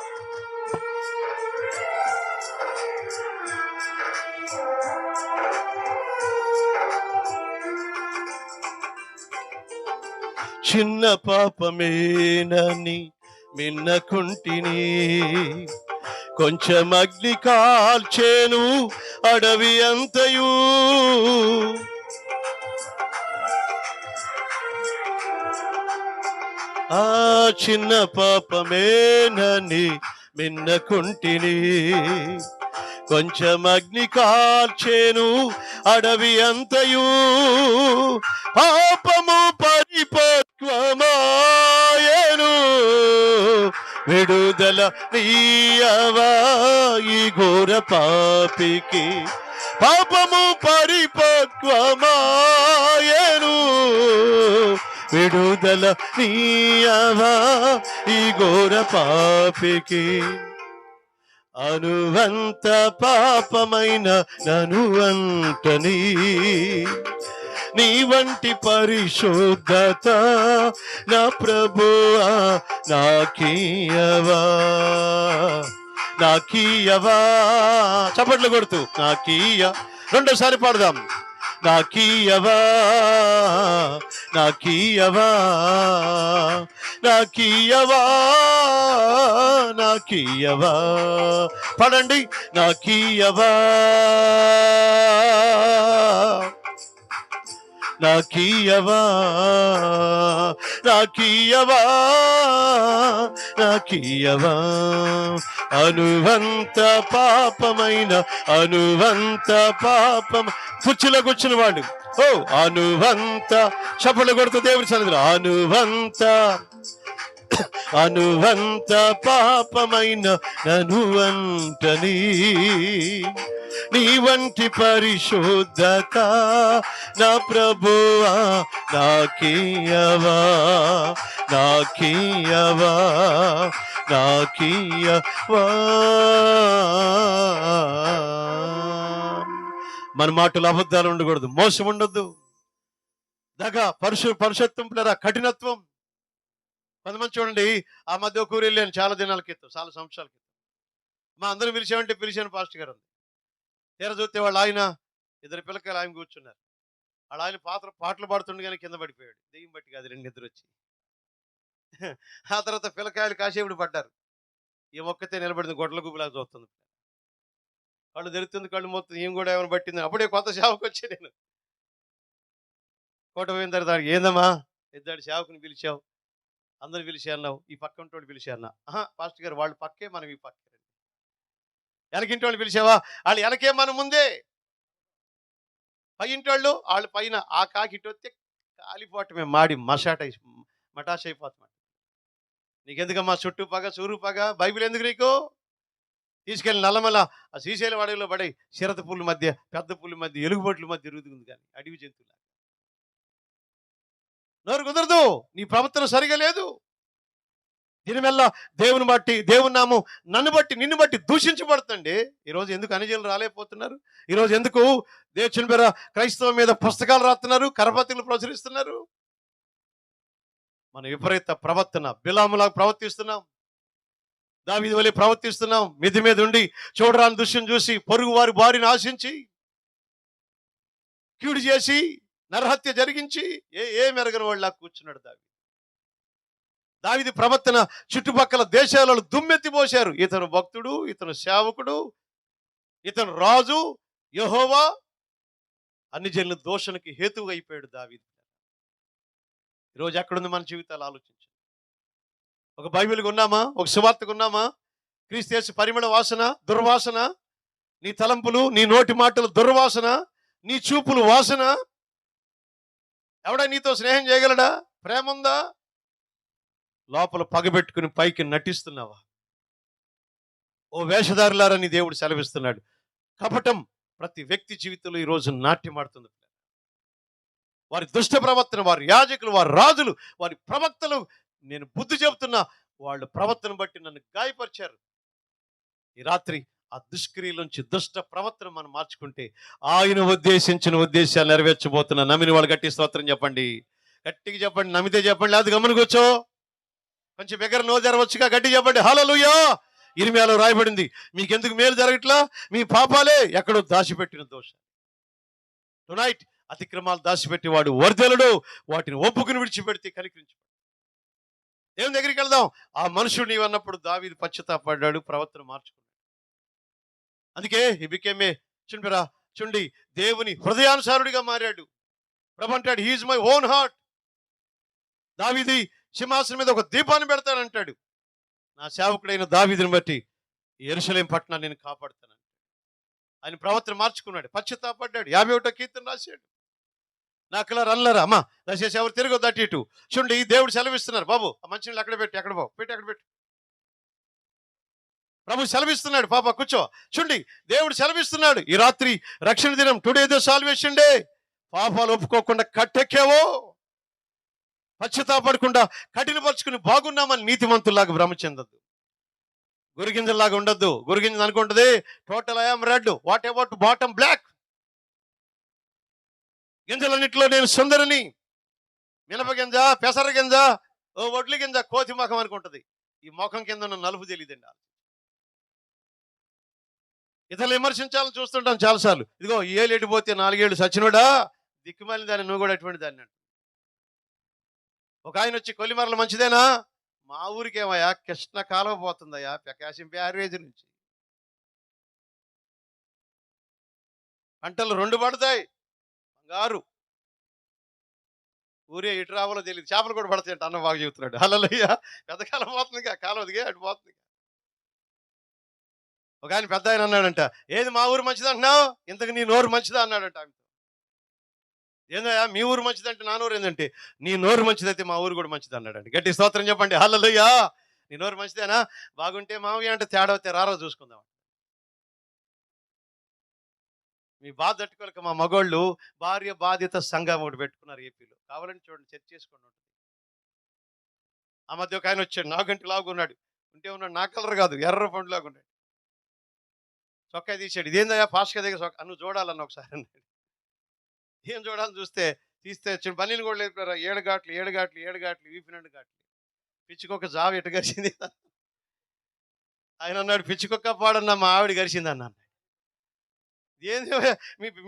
చిన్న పాపమేనని మిన్నకుంటిని, కొంచెం అగ్ని కాల్చేను అడవి అంతయు. ఆ చిన్న పాపమేనని మిన్నకుంటిని, కొంచెం అగ్ని కాల్చేను అడవి అంతయు. పాపము పరిపక్వమాయను, విడుదల నీయవా ఈ ఘోర పాపికి. పాపము పరిపక్వమాయను, విడుదల నీయవా ఈ ఘోర పాపికి. అనువంత పాపమైన ననువంటని నీ వంటి పరిశుద్ధత నా ప్రభువా నాకీయవా. నాకీయవా, చప్పట్లు కొడుతూ నాకీయ. రెండోసారి పాడదాం. నాకీయవా, నాకీయవా, నాకీయవా, నాకీయవా. పాడండి. నాకీయవా, నాకీయవా, నాకీయవా, నాకీయవా. అనువంత పాపమైన అనువంత పాపం. కుర్చీలో కూర్చున్న వాడు ఓ అనువంత చప్పట్లు కొడుతూ దేవుడి సన్నిధిలో అనువంత అనువంత పాపమైన ననువంటని నీ వంటి పరిశుద్ధత నా ప్రభువా నాకీయవా. నాకీయవా, నాకీయవా. మన మాటలు అబద్ధాలు ఉండకూడదు, మోసం ఉండొద్దు, దగా పరుషత్వం కఠినత్వం. కొంతమంది చూడండి, ఆ మధ్య ఒక ఊరు వెళ్ళాను చాలా దినాల క్రితం, చాలా సంవత్సరాల క్రితం. మా అందరూ పిలిచామంటే పిలిచాను పాస్టర్ గారు అంది. తీర చూస్తే వాళ్ళు ఆయన ఇద్దరు పిల్లకాయలు ఆయన కూర్చున్నారు. వాళ్ళు ఆయన పాటలు పాడుతుండగానే కింద పడిపోయాడు. దెయ్యం బట్టి కాదు, రెండు నిద్ర వచ్చి. ఆ తర్వాత పిల్లకాయలు కాసేపుడు పడ్డారు. ఈ మొక్కతే నిలబడింది, గొడ్ల గుబులా చూస్తుంది. కళ్ళు తెరుతుంది, కళ్ళు మొత్తం ఏం కూడా ఏమైనా పట్టింది. అప్పుడే కొత్త సేవకు వచ్చి నేను కోట పోయిన తర్వాత ఏందమ్మా ఇద్దరు సేవకుని పిలిచావు, అందరు పిలిచి అన్నావు, ఈ పక్క ఇంటోళ్ళు పిలిచి అన్నా. పాస్టర్ గారు వాళ్ళు పక్కే, మనం ఈ పక్కే. వెనకింటి వాళ్ళు పిలిచావా, వాళ్ళు వెనకే మనం ముందే. పై ఇంటోళ్ళు వాళ్ళు పైన. ఆ కాకి ఇటు వస్తే కాలిపోవటమే, మాడి మటాష్ అయిపోతాం. నీకెందుకమ్మా చుట్టూ పగ చూరు పగ, బైబిల్ ఎందుకు నీకు? తీసుకెళ్ళి నల్లమల ఆ శ్రీశైలం అడవిలో పడే చిరత పుల్ల మధ్య, పెద్ద పుల్ల మధ్య, ఎలుగుబొట్ల మధ్య తిరుగుతుంది. కానీ అడవి జంతువులా నోరు కుదరదు, నీ ప్రవర్తన సరిగా లేదు. దీనివల్ల దేవుని బట్టి, దేవుని నామం నన్ను బట్టి, నిన్ను బట్టి దూషించబడుతుంది. ఈరోజు ఎందుకు అనుజనులు రాలేకపోతున్నారు? ఈరోజు ఎందుకు దేవుని పేర క్రైస్తవం మీద పుస్తకాలు రాస్తున్నారు, కరపత్రికలు ప్రచురిస్తున్నారు? మన విపరీత ప్రవర్తన, బిలాములా ప్రవర్తిస్తున్నాం, దావీదు వలె ప్రవర్తిస్తున్నాం. మిద్ది మీద ఉండి చూడరాని దృశ్యం చూసి పొరుగు వారి భార్యను ఆశించి, కీడు చేసి, నరహత్య జరిగించి ఏ మెరగని వాళ్ళ కూర్చున్నాడు దావీదు ప్రవర్తన చుట్టుపక్కల దేశాలలో దుమ్మెత్తిపోశారు. ఇతను భక్తుడు, ఇతను సేవకుడు, ఇతను రాజు, యెహోవా, అన్ని జనుల దోషణకి హేతువు అయిపోయాడు దావీదు. ఈరోజు ఎక్కడుంది మన జీవితాలు ఆలోచించండి. ఒక బైబిల్ కొన్నామా? ఒక సువార్త కొన్నామా? క్రీస్తు యేసు పరిమళ వాసన, దుర్వాసన. నీ తలంపులు, నీ నోటి మాటలు దుర్వాసన, నీ చూపులు వాసన. ఎవడా నీతో స్నేహం చేయగలడా? ప్రేమ ఉందా? లోపల పగబెట్టుకుని పైకి నటిస్తున్నావా? ఓ వేషధారులారని దేవుడు సెలవిస్తున్నాడు. కపటం ప్రతి వ్యక్తి జీవితంలో ఈరోజు నాట్యమాడుతుంది. వారి దుష్ట ప్రవర్తన, వారి యాజకులు, వారి రాజులు, వారి ప్రవక్తలు, నేను బుద్ధి చెబుతున్నా, వాళ్ళు ప్రవర్తన బట్టి నన్ను గాయపరిచారు. ఈ రాత్రి ఆ దుష్క్రియలోంచి, దుష్ట ప్రవర్తన మనం మార్చుకుంటే ఆయన ఉద్దేశించిన ఉద్దేశాలు నెరవేర్చబోతున్నా. నమ్మిన వాళ్ళు గట్టి స్తోత్రం చెప్పండి. గట్టిగా చెప్పండి. నమ్మితే చెప్పండి, లేదు గమని కూర్చో. కొంచెం దగ్గర నో జరగవచ్చుగా, గట్టి చెప్పండి హల్లెలూయా. ఇర్మియాలో రాయబడింది, మీకెందుకు మేలు జరగట్లా? మీ పాపాలే ఎక్కడో దాచిపెట్టిన దోషం. టునైట్ అతిక్రమాలు దాచిపెట్టేవాడు వర్ధలుడు, వాటిని ఒప్పుకుని విడిచిపెడితే కనికరించు. దేవుని దగ్గరికి వెళ్దాం. ఆ మనుషుడు నీవు అన్నప్పుడు దావీదు పశ్చాత్తాపడ్డాడు, ప్రవర్తన మార్చుకున్నాడు. అందుకే ఈ బికేమే చుండి దేవుని హృదయానుసారుడిగా మారాడు. ప్రభు అంటాడు, హీఈస్ మై ఓన్ హార్ట్. దావీది సింహాసనం మీద ఒక దీపాన్ని పెడతానంటాడు. నా సేవకుడైన దావీదుని బట్టి యెరూషలేము పట్టణాన్ని నేను కాపాడుతాను. ఆయన ప్రవర్తన మార్చుకున్నాడు, పశ్చాత్తాపడ్డాడు. 51వ కీర్తన రాశాడు. నాకులారు అన్నలారా, అమ్మా దయచేసి ఎవరు తిరగొద్దు అటు ఇటు. చూడండి, దేవుడు సెలవిస్తున్నారు. బాబు ఆ మంచినీళ్ళు అక్కడ పెట్టి, ఎక్కడ బాబు పెట్టి, అక్కడ పెట్టు. ప్రభు సెలవిస్తున్నాడు, పాప కూర్చో. చూడండి, దేవుడు సెలవిస్తున్నాడు. ఈ రాత్రి రక్షణ దినం, టుడే ద సాల్వేషన్ డే. పాపాలు ఒప్పుకోకుండా కట్టెక్కావో, పశ్చాత్తాపడకుండా కఠినపరుచుకుని బాగున్నామని నీతిమంతుల్లాగా భ్రమ చెందద్దు. గురిగింజల్లాగా ఉండద్దు. గురిగింజ అనుకుంటుంది total I'm red, what about bottom black. గింజలన్నింటిలో నేను సుందరిని. మినప గింజ, పెసర గింజ, ఓ వడ్లి గింజ, కోతి ముఖం అనుకుంటది. ఈ ముఖం కింద ఉన్న నలుపు తెలియదండి. ఇతరులు విమర్శించాలని చూస్తుంటాం చాలాసార్లు. ఇదిగో ఏళ్ళు ఎడిపోతే 4 ఏళ్ళు సచ్చినోడా, దిక్కుమాలిన దాన్ని, నువ్వు కూడా అటువంటి దాన్ని. ఒక ఆయన వచ్చి, కొల్లిమరలు మంచిదేనా? మా ఊరికేమయ్యా కృష్ణ కాలువ పోతుందయ్యా ప్రకాశం బ్యారేజ్ నుంచి. పంటలు 2 పడతాయి, బంగారు. ఊరే ఇటు రావాలో తెలియదు, చేపలు కూడా పడతాయి అంటే అన్న బాగా చెబుతున్నాడు. హల్లెలూయా. పెద్ద కాలం పోతుందిగా, కాలువదిగా అటు పోతుంది. ఒక ఆయన పెద్ద ఆయన అన్నాడంట, ఏది మా ఊరు మంచిది అంటున్నావు, ఇంతకు నీ నోరు మంచిదా అన్నాడంట. ఆమె ఏందయ్యా మీ ఊరు మంచిదంటే నా నోరు ఏంటంటే, నీ నోరు మంచిదైతే మా ఊరు కూడా మంచిది అన్నాడండి. గట్టి స్తోత్రం చెప్పండి హల్లెలూయా. నీ నోరు మంచిదేనా? బాగుంటే మామయ్య అంటే, తేడా అయితే రారా చూసుకుందాం. మీ బాధ తట్టుకోలేక మా మగోళ్ళు భార్య బాధ్యత సంఘం ఒకటి పెట్టుకున్నారు ఏపీలో. కావాలంటే చూడండి, చర్చ చేసుకోండి ఉంటుంది. ఆ మధ్య ఒక ఆయన వచ్చాడు, నాగంటి లాగా ఉన్నాడు. ఉన్నాడు, నా కలర్ కాదు, ఎర్ర పండు లాగా ఉన్నాడు. చొక్కా తీసాడు. ఇదేందయ్యా పాస్కా దగ్గర చొక్కా, నువ్వు చూడాలన్న ఒకసారి అన్నాడు. ఏం చూడాలని తీస్తే బన్నీలు కూడా లేదు. 7 ఘాట్లు వీపినండు ఘాట్లు. పిచ్చికొక్క జావ ఎటు గరిచింది. ఆయన అన్నాడు, పిచ్చికొక్క పాడన్నా మా ఆవిడ గరిచింది అన్నాను. ఏంది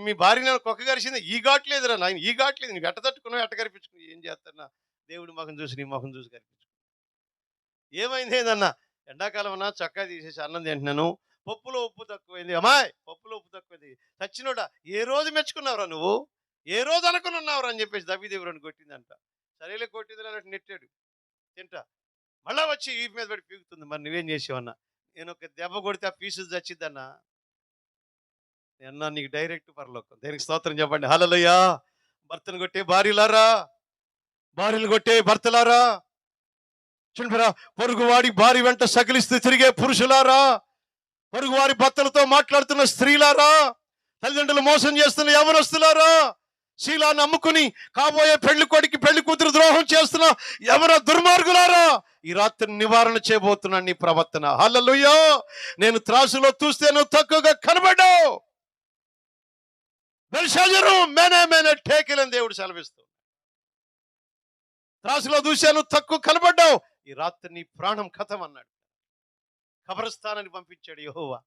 మీ భార్య కుక్క గరిచింది? ఈ ఘాట్ లేదురా నాయన, ఈ ఘాట్ లేదు. నీకు ఎట్ట తట్టుకున్నావు, ఎట్ట కనిపించుకుని ఏం చేస్తున్నా? దేవుడి ముఖం చూసి నీ ముఖం చూసి కనిపించుకో. ఏమైంది ఏందన్నా? ఎండాకాలం అన్నా చక్కా తీసేసి అన్నం తింటున్నాను, పప్పులో ఉప్పు తక్కువైంది. అమ్మాయి పప్పులో ఉప్పు తక్కువైంది. చచ్చినోడా, ఏ రోజు మెచ్చుకున్నావురా నువ్వు, ఏ రోజు అనుకుని ఉన్నావురా అని చెప్పేసి దబ్బిదేవురని కొట్టిందంట. సరేలే కొట్టింది అన్నట్టు నెట్టాడు. తింటా మళ్ళా వచ్చి ఈ మీద పడి పీకుతుంది. మరి నువ్వేం చేసావన్నా? నేను ఒక దెబ్బ కొడితే ఆ పీసు చచ్చిద్దన్నా. నేను నీకు డైరెక్ట్ పరలోకం. దేనికి స్తోత్రం చెప్పండి హల్లెలూయా. భర్తను కొట్టే భార్యలారా, భార్యలు కొట్టే భర్తలారా, చూడరా, పొరుగువాడి భార్య వెంట సకిలిస్తూ తిరిగే పురుషులారా, పొరుగువారి భర్తలతో మాట్లాడుతున్న స్త్రీలారా, తల్లిదండ్రులు మోసం చేస్తున్న యవనస్తులారా, శీలాన్ని అమ్ముకుని కాబోయే పెళ్లి కొడుకు పెళ్లి కూతురు ద్రోహం చేస్తున్నా ఎవరో దుర్మార్గులారా, ఈ రాత్రి నివారణ చేయబోతున్నాను నీ ప్రవర్తన. హల్లెలూయా. నేను త్రాసులో చూస్తే నువ్వు తక్కువగా కనబడ్డావు. బెల్షాజరు మేనే మేనే టేకిలని దేవుడు సెలవిస్తూ, త్రాసులో చూశాను తక్కువ కనబడ్డావు, ఈ రాత్రి నీ ప్రాణం కథం అన్నాడు. కబరస్థానాన్ని పంపించాడు యెహోవా.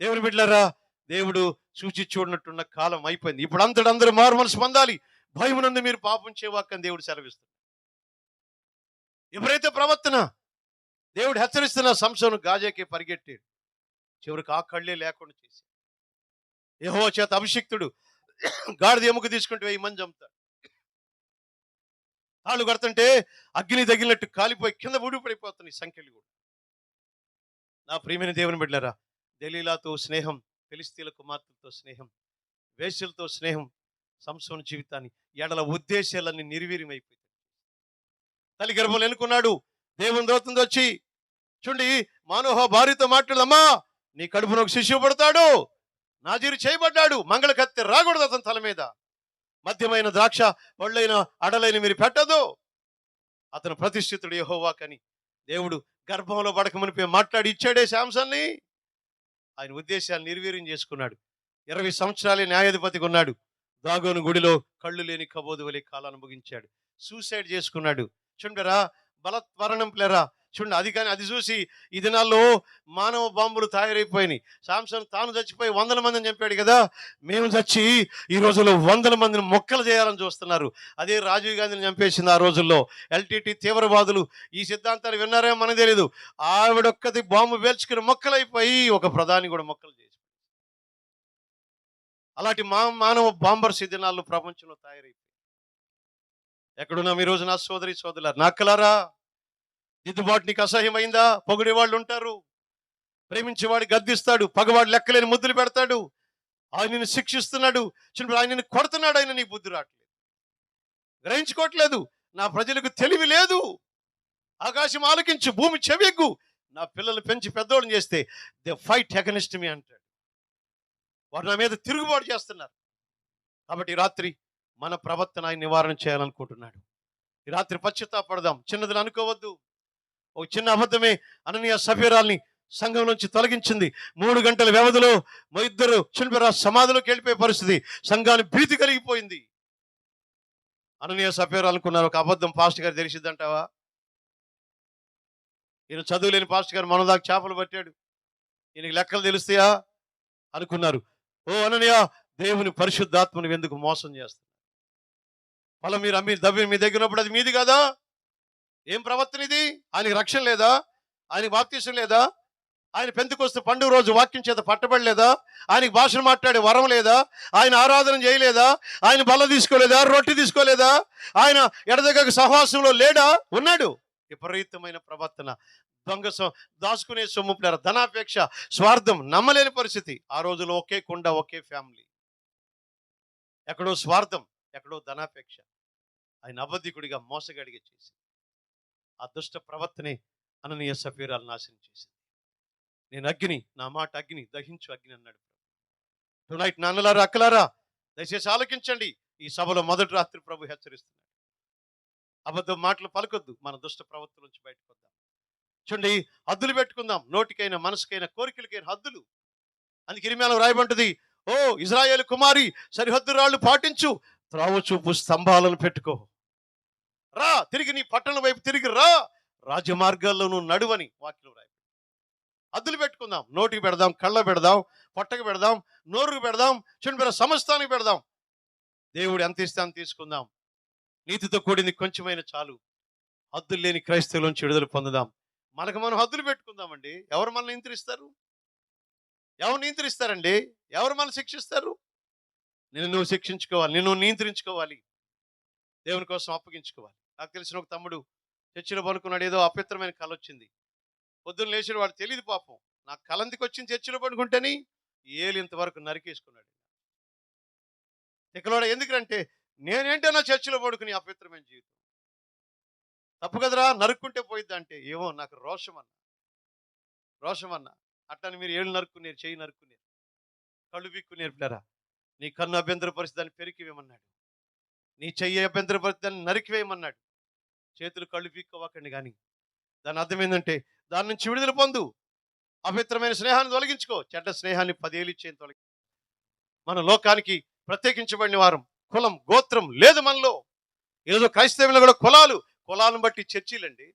దేవుని బిడ్డలారా, దేవుడు చూచి చూడనట్టున్న కాలం అయిపోయింది. ఇప్పుడు అందరూ మారు మనసు పొందాలి. భయమునందు మీరు పాపం చేయవాకని దేవుడు సెలవిస్తున్నాడు. ఎవరైతే ప్రవర్తన దేవుడు హెచ్చరిస్తున్న సంసోను గాజాకి పరిగెట్టాడు, చివరికి ఆ కళ్ళే లేకుండా చేశాడు. యెహోవా చేత అభిషిక్తుడు గాడిద ఎముక తీసుకుంటూ 1000 మంది చంపుతాడు. తాళ్ళు కడుతుంటే అగ్ని తగిలినట్టు కాలిపోయి కింద ఊడిపడిపోతున్నాయి సంఖ్యలు కూడా. నా ప్రియమైన దేవుని బిడ్డలారా, దెలీలాతో స్నేహం, ఫిలిష్తీయుల కుమార్తెలతో స్నేహం, వేశ్యలతో స్నేహం సంసోను జీవితాన్ని ఎడల ఉద్దేశాలన్నీ నిర్వీర్యమైపోయాయి. తల్లి గర్భంలో ఎన్నుకున్నాడు. దేవుని దూతను వచ్చి చూడండి, మానోహ భార్యతో మాట్లాడమ్మా, నీ కడుపున ఒక శిశువు పడతాడు, నాజీరు చేయబడ్డాడు, మంగళ కత్తి రాకూడదు అతని తల మీద, మధ్యమైన ద్రాక్ష పళ్ళైన అడలైన మీరు పెట్టదు, అతను ప్రతిష్ఠితుడు యెహోవాకని దేవుడు గర్భంలో పడకమునిపై మాట్లాడి ఇచ్చాడే శాంసన్ని. ఆయన ఉద్దేశాలు నిర్వీర్యం చేసుకున్నాడు. 20 సంవత్సరాలే న్యాయాధిపతిగా ఉన్నాడు. దాగోను గుడిలో కళ్ళు లేని కబోదు వలె కాలాన్ని ముగించాడు. సూసైడ్ చేసుకున్నాడు. చూడరా, బలత్వరణం ప్లేరా, చూడండి. అది కానీ అది చూసి ఈ దినాల్లో మానవ బాంబులు తయారైపోయినాయి. సాంసన్ తాను చచ్చిపోయి 100 మందిని చంపాడు కదా, మేము చచ్చి ఈ రోజుల్లో 100 మందిని మొక్కలు చేయాలని చూస్తున్నారు. అదే రాజీవ్ గాంధీని చంపేసింది ఆ రోజుల్లో. ఎల్టీటీ తీవ్రవాదులు ఈ సిద్ధాంతాలు విన్నారేమో మనకు తెలియదు. ఆవిడొక్కది బాంబు పేల్చుకుని మొక్కలైపోయి ఒక ప్రధాని కూడా మొక్కలు చేసి, అలాంటి మానవ బాంబర్స్ ఈ దినాల్లో ప్రపంచంలో తయారైపోయి. ఎక్కడున్నా ఈ రోజు నా సోదరి సోదరులారా, నా అక్కలారా, దిద్దుబాటు నీకు అసహ్యమైందా? పొగిడేవాళ్ళు ఉంటారు, ప్రేమించేవాడు గద్దిస్తాడు, పగవాడు లెక్కలేని ముద్దులు పెడతాడు, ఆయనను శిక్షిస్తున్నాడు, ఆయనను కొడుతున్నాడు, ఆయన నీ బుద్ధి రావట్లేదు, గ్రహించుకోవట్లేదు. నా ప్రజలకు తెలివి లేదు. ఆకాశం ఆలకించు, భూమి చెవియగ్గు, నా పిల్లలు పెంచి పెద్దోళ్ళని చేస్తే దే ఫైట్ అగెనిస్ట్ మీ అంటాడు. వారు నా మీద తిరుగుబాటు చేస్తున్నారు. కాబట్టి ఈ రాత్రి మన ప్రవర్తన ఆయన నివారణ చేయాలనుకుంటున్నాడు. ఈ రాత్రి పశ్చాత్తాపడదాం. చిన్నదని అనుకోవద్దు. ఒక చిన్న అబద్ధమే అననీయ సఫీరాల్ని సంఘం నుంచి తొలగించింది. 3 గంటల వ్యవధిలో మా ఇద్దరు చిన్నపిరా సమాధిలోకి వెళ్ళిపోయే పరిస్థితి. సంఘాన్ని భీతి కలిగిపోయింది. అననీయ సఫీరా అనుకున్నారు, ఒక అబద్ధం పాస్టర్ గారు తెలిసిద్దంటావా? ఈయన చదువులేని పాస్టర్ గారు మన దాకా చేపలు పట్టాడు, ఈయనకి లెక్కలు తెలుస్తాయా అనుకున్నారు. ఓ అననీయ, దేవుని పరిశుద్ధాత్మను ఎందుకు మోసం చేస్తున్నారు? పొలం మీరు అమ్మి దవ్వి మీ దగ్గర ఉన్నప్పుడు అది మీది కదా? ఏం ప్రవర్తన ఇది? ఆయనకి రక్షణ లేదా? ఆయనకి బాప్తీసం లేదా? ఆయన పెంతెకొస్తు పండుగ రోజు వాక్యం చేత పట్టబడలేదా? ఆయనకి భాషను మాట్లాడే వరం లేదా? ఆయన ఆరాధన చేయలేదా? ఆయన బల్ల తీసుకోలేదా? రొట్టె తీసుకోలేదా? ఆయన ఎడదగ సహవాసంలో లేడా? ఉన్నాడు. విపరీతమైన ప్రవర్తన, దొంగ దాచుకునే సొమ్ము, ధనాపేక్ష, స్వార్థం, నమ్మలేని పరిస్థితి. ఆ రోజులో ఒకే కుండ, ఒకే ఫ్యామిలీ. ఎక్కడో స్వార్థం, ఎక్కడో ధనాపేక్ష. ఆయన అబద్ధికుడిగా మోసగాడిగా చేసి ఆ దుష్ట ప్రవర్తనే అననీయ సఫీరాలు నాశనం చేసింది. నేను అగ్ని, నా మాట అగ్ని, దహించు అగ్ని అన్నాడు. టునైట్ నాన్నలారా, అక్కలారా, దయచేసి ఆలోకించండి. ఈ సభలో మొదటి రాత్రి ప్రభు హెచ్చరిస్తున్నాడు. అబద్ధం మాటలు పలకొద్దు. మన దుష్ట ప్రవర్తన నుంచి బయటకు వద్దాం. చూడండి, హద్దులు పెట్టుకుందాం. నోటికైనా మనసుకైనా కోరికలకైనా హద్దులు. అందుకే ఇర్మీయాలో రాయబడ్డది, ఓ ఇజ్రాయేలు కుమారి, సరిహద్దు రాళ్ళు పాటించు, త్రావు చూపు స్తంభాలను పెట్టుకో, రా తిరిగి నీ పట్టణం వైపు తిరిగి రా, రాజమార్గాల్లో నువ్వు నడువని వాక్యం రాయి. హద్దులు పెట్టుకుందాం. నోటికి పెడదాం, కళ్ళ పెడదాం, పొట్టకు పెడదాం, నోరుకు పెడదాం, చూడండి సమస్తానికి పెడదాం. దేవుడు ఎంత ఇస్తే అంత తీసుకుందాం. నీతితో కూడింది కొంచెమైన చాలు. హద్దులు లేని క్రైస్తవుల నుంచి విడుదల పొందుదాం. మనకు మనం హద్దులు పెట్టుకుందామండి. ఎవరు మనల్ని నియంత్రిస్తారు? ఎవరు నియంత్రిస్తారండి? ఎవరు మనల్ని శిక్షిస్తారు? నిన్ను నువ్వు శిక్షించుకోవాలి, నిన్ను నియంత్రించుకోవాలి, దేవుని కోసం అప్పగించుకోవాలి. నాకు తెలిసిన ఒక తమ్ముడు చర్చిలో పడుకున్నాడు. ఏదో అపవిత్రమైన కళ వచ్చింది. పొద్దున్న లేచిన వాడు తెలియదు పాపం. నాకు కలందికి వచ్చింది చర్చిలో పడుకుంటేని ఏలు ఇంతవరకు నరికేసుకున్నాడు. తిక్కలోడ ఎందుకంటే నేనేంటో నా చర్చిలో పడుకుని అపవిత్రమైన జీవితం తప్పు కదరా, నరుక్కుంటే పోయిద్దా అంటే, ఏమో నాకు రోషం అన్న. అట్టని మీరు ఏళ్ళు నరుక్కునేరు, చెయ్యి నరుక్కునేరు, కళ్ళు పీక్కునేరు పిల్లరా. నీ కన్ను అభ్యంతరపరిచి దాన్ని పెరికివేయమన్నాడు. నీ చెయ్యి అభ్యంతరపరిచి దాన్ని నరికివేయమన్నాడు. చేతులు కళ్ళు పీక్కోవకండి. కానీ దాని అర్థం ఏంటంటే దాని నుంచి విడుదల పొందు. అపవిత్రమైన స్నేహాన్ని తొలగించుకో. చెడ్డ స్నేహాన్ని 10 ఏళ్ళు ఇచ్చేది తొలగి. మన లోకానికి ప్రత్యేకించబడిన వారం. కులం గోత్రం లేదు మనలో. ఈరోజు క్రైస్తవులు కూడా కులాలను బట్టి చర్చిలండి.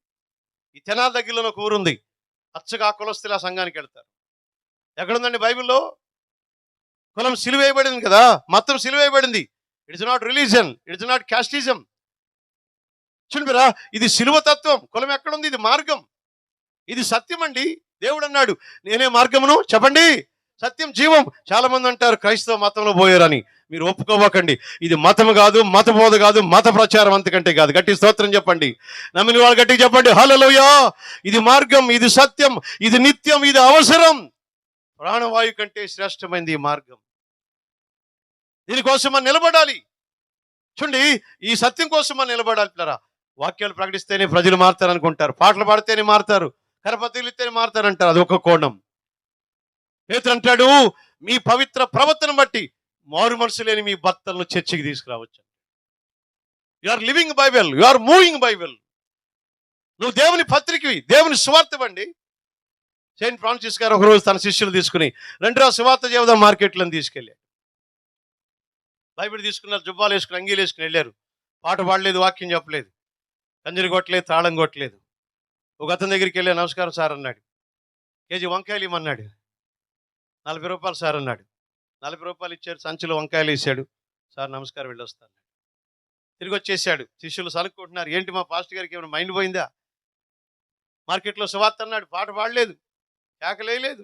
ఈ తెనాల దగ్గరలో ఒక ఊరుంది. అచ్చగా కులస్తులు ఆ సంఘానికి వెళ్తారు. ఎక్కడుందండి బైబిల్లో? కులం సిలువేయబడింది కదా, మతం సిలువేయబడింది. It's not religion, it's not casteism. చూడరా, ఇది సిలువ తత్వం. కులం ఎక్కడుంది? ఇది మార్గం, ఇది సత్యం అండి. దేవుడు అన్నాడు, నేనే మార్గమును, చెప్పండి, సత్యం, జీవం. చాలా మంది అంటారు క్రైస్తవ మతంలో పోయారని. మీరు ఒప్పుకోవకండి. ఇది మతము కాదు, మత బోధ కాదు, మత ప్రచారం, అంతకంటే కాదు. గట్టి స్తోత్రం చెప్పండి. నమ్మిన వాళ్ళు గట్టిగా చెప్పండి హల్లెలూయా. ఇది మార్గం, ఇది సత్యం, ఇది నిత్యం, ఇది అవసరం. ప్రాణవాయు కంటే శ్రేష్టమైంది ఈ మార్గం. దీనికోసం మనం నిలబడాలి. చూడండి, ఈ సత్యం కోసం మనం నిలబడాలి పిల్లరా. వాక్యాలు ప్రకటిస్తేనే ప్రజలు మారుతారు అనుకుంటారు. పాటలు పాడితేనే మారుతారు, కరపత్రికలు ఇస్తేనే మారుతారు అంటారు. అది ఒక కోణం. పేతురు అంటాడు, మీ పవిత్ర ప్రవర్తన బట్టి మారు మనసు లేని మీ భర్తలను చర్చికి తీసుకురావచ్చు. You are living Bible, you are moving Bible. నువ్వు దేవుని పత్రికవి, దేవుని సువార్తవండి. సెయింట్ ఫ్రాన్సిస్ గారు ఒకరోజు తన శిష్యులు తీసుకుని రెండో సువార్త చేద్దాం మార్కెట్లను తీసుకెళ్ళారు. బైబిల్ తీసుకున్నారు, జుబ్బాలు వేసుకుని, అంగీలు వేసుకుని వెళ్ళారు. పాట పాడలేదు, వాక్యం చెప్పలేదు, కంజరి కొట్టలేదు, తాళం కొట్టలేదు. ఒక అతని దగ్గరికి వెళ్ళి నమస్కారం సార్ అన్నాడు. కేజీ వంకాయలు ఇమ్మన్నాడు. 40 రూపాయలు సార్ అన్నాడు. 40 రూపాయలు ఇచ్చారు. సంచిలో వంకాయలు వేసాడు. సార్ నమస్కారం, వెళ్ళొస్తాను. తిరిగి వచ్చేసాడు. శిష్యులు సనుక్కుంటున్నారు, ఏంటి మా పాస్టర్ గారికి ఏమైనా మైండ్ పోయిందా? మార్కెట్లో సువార్త అన్నాడు, పాట పాడలేదు, కేకలేదు,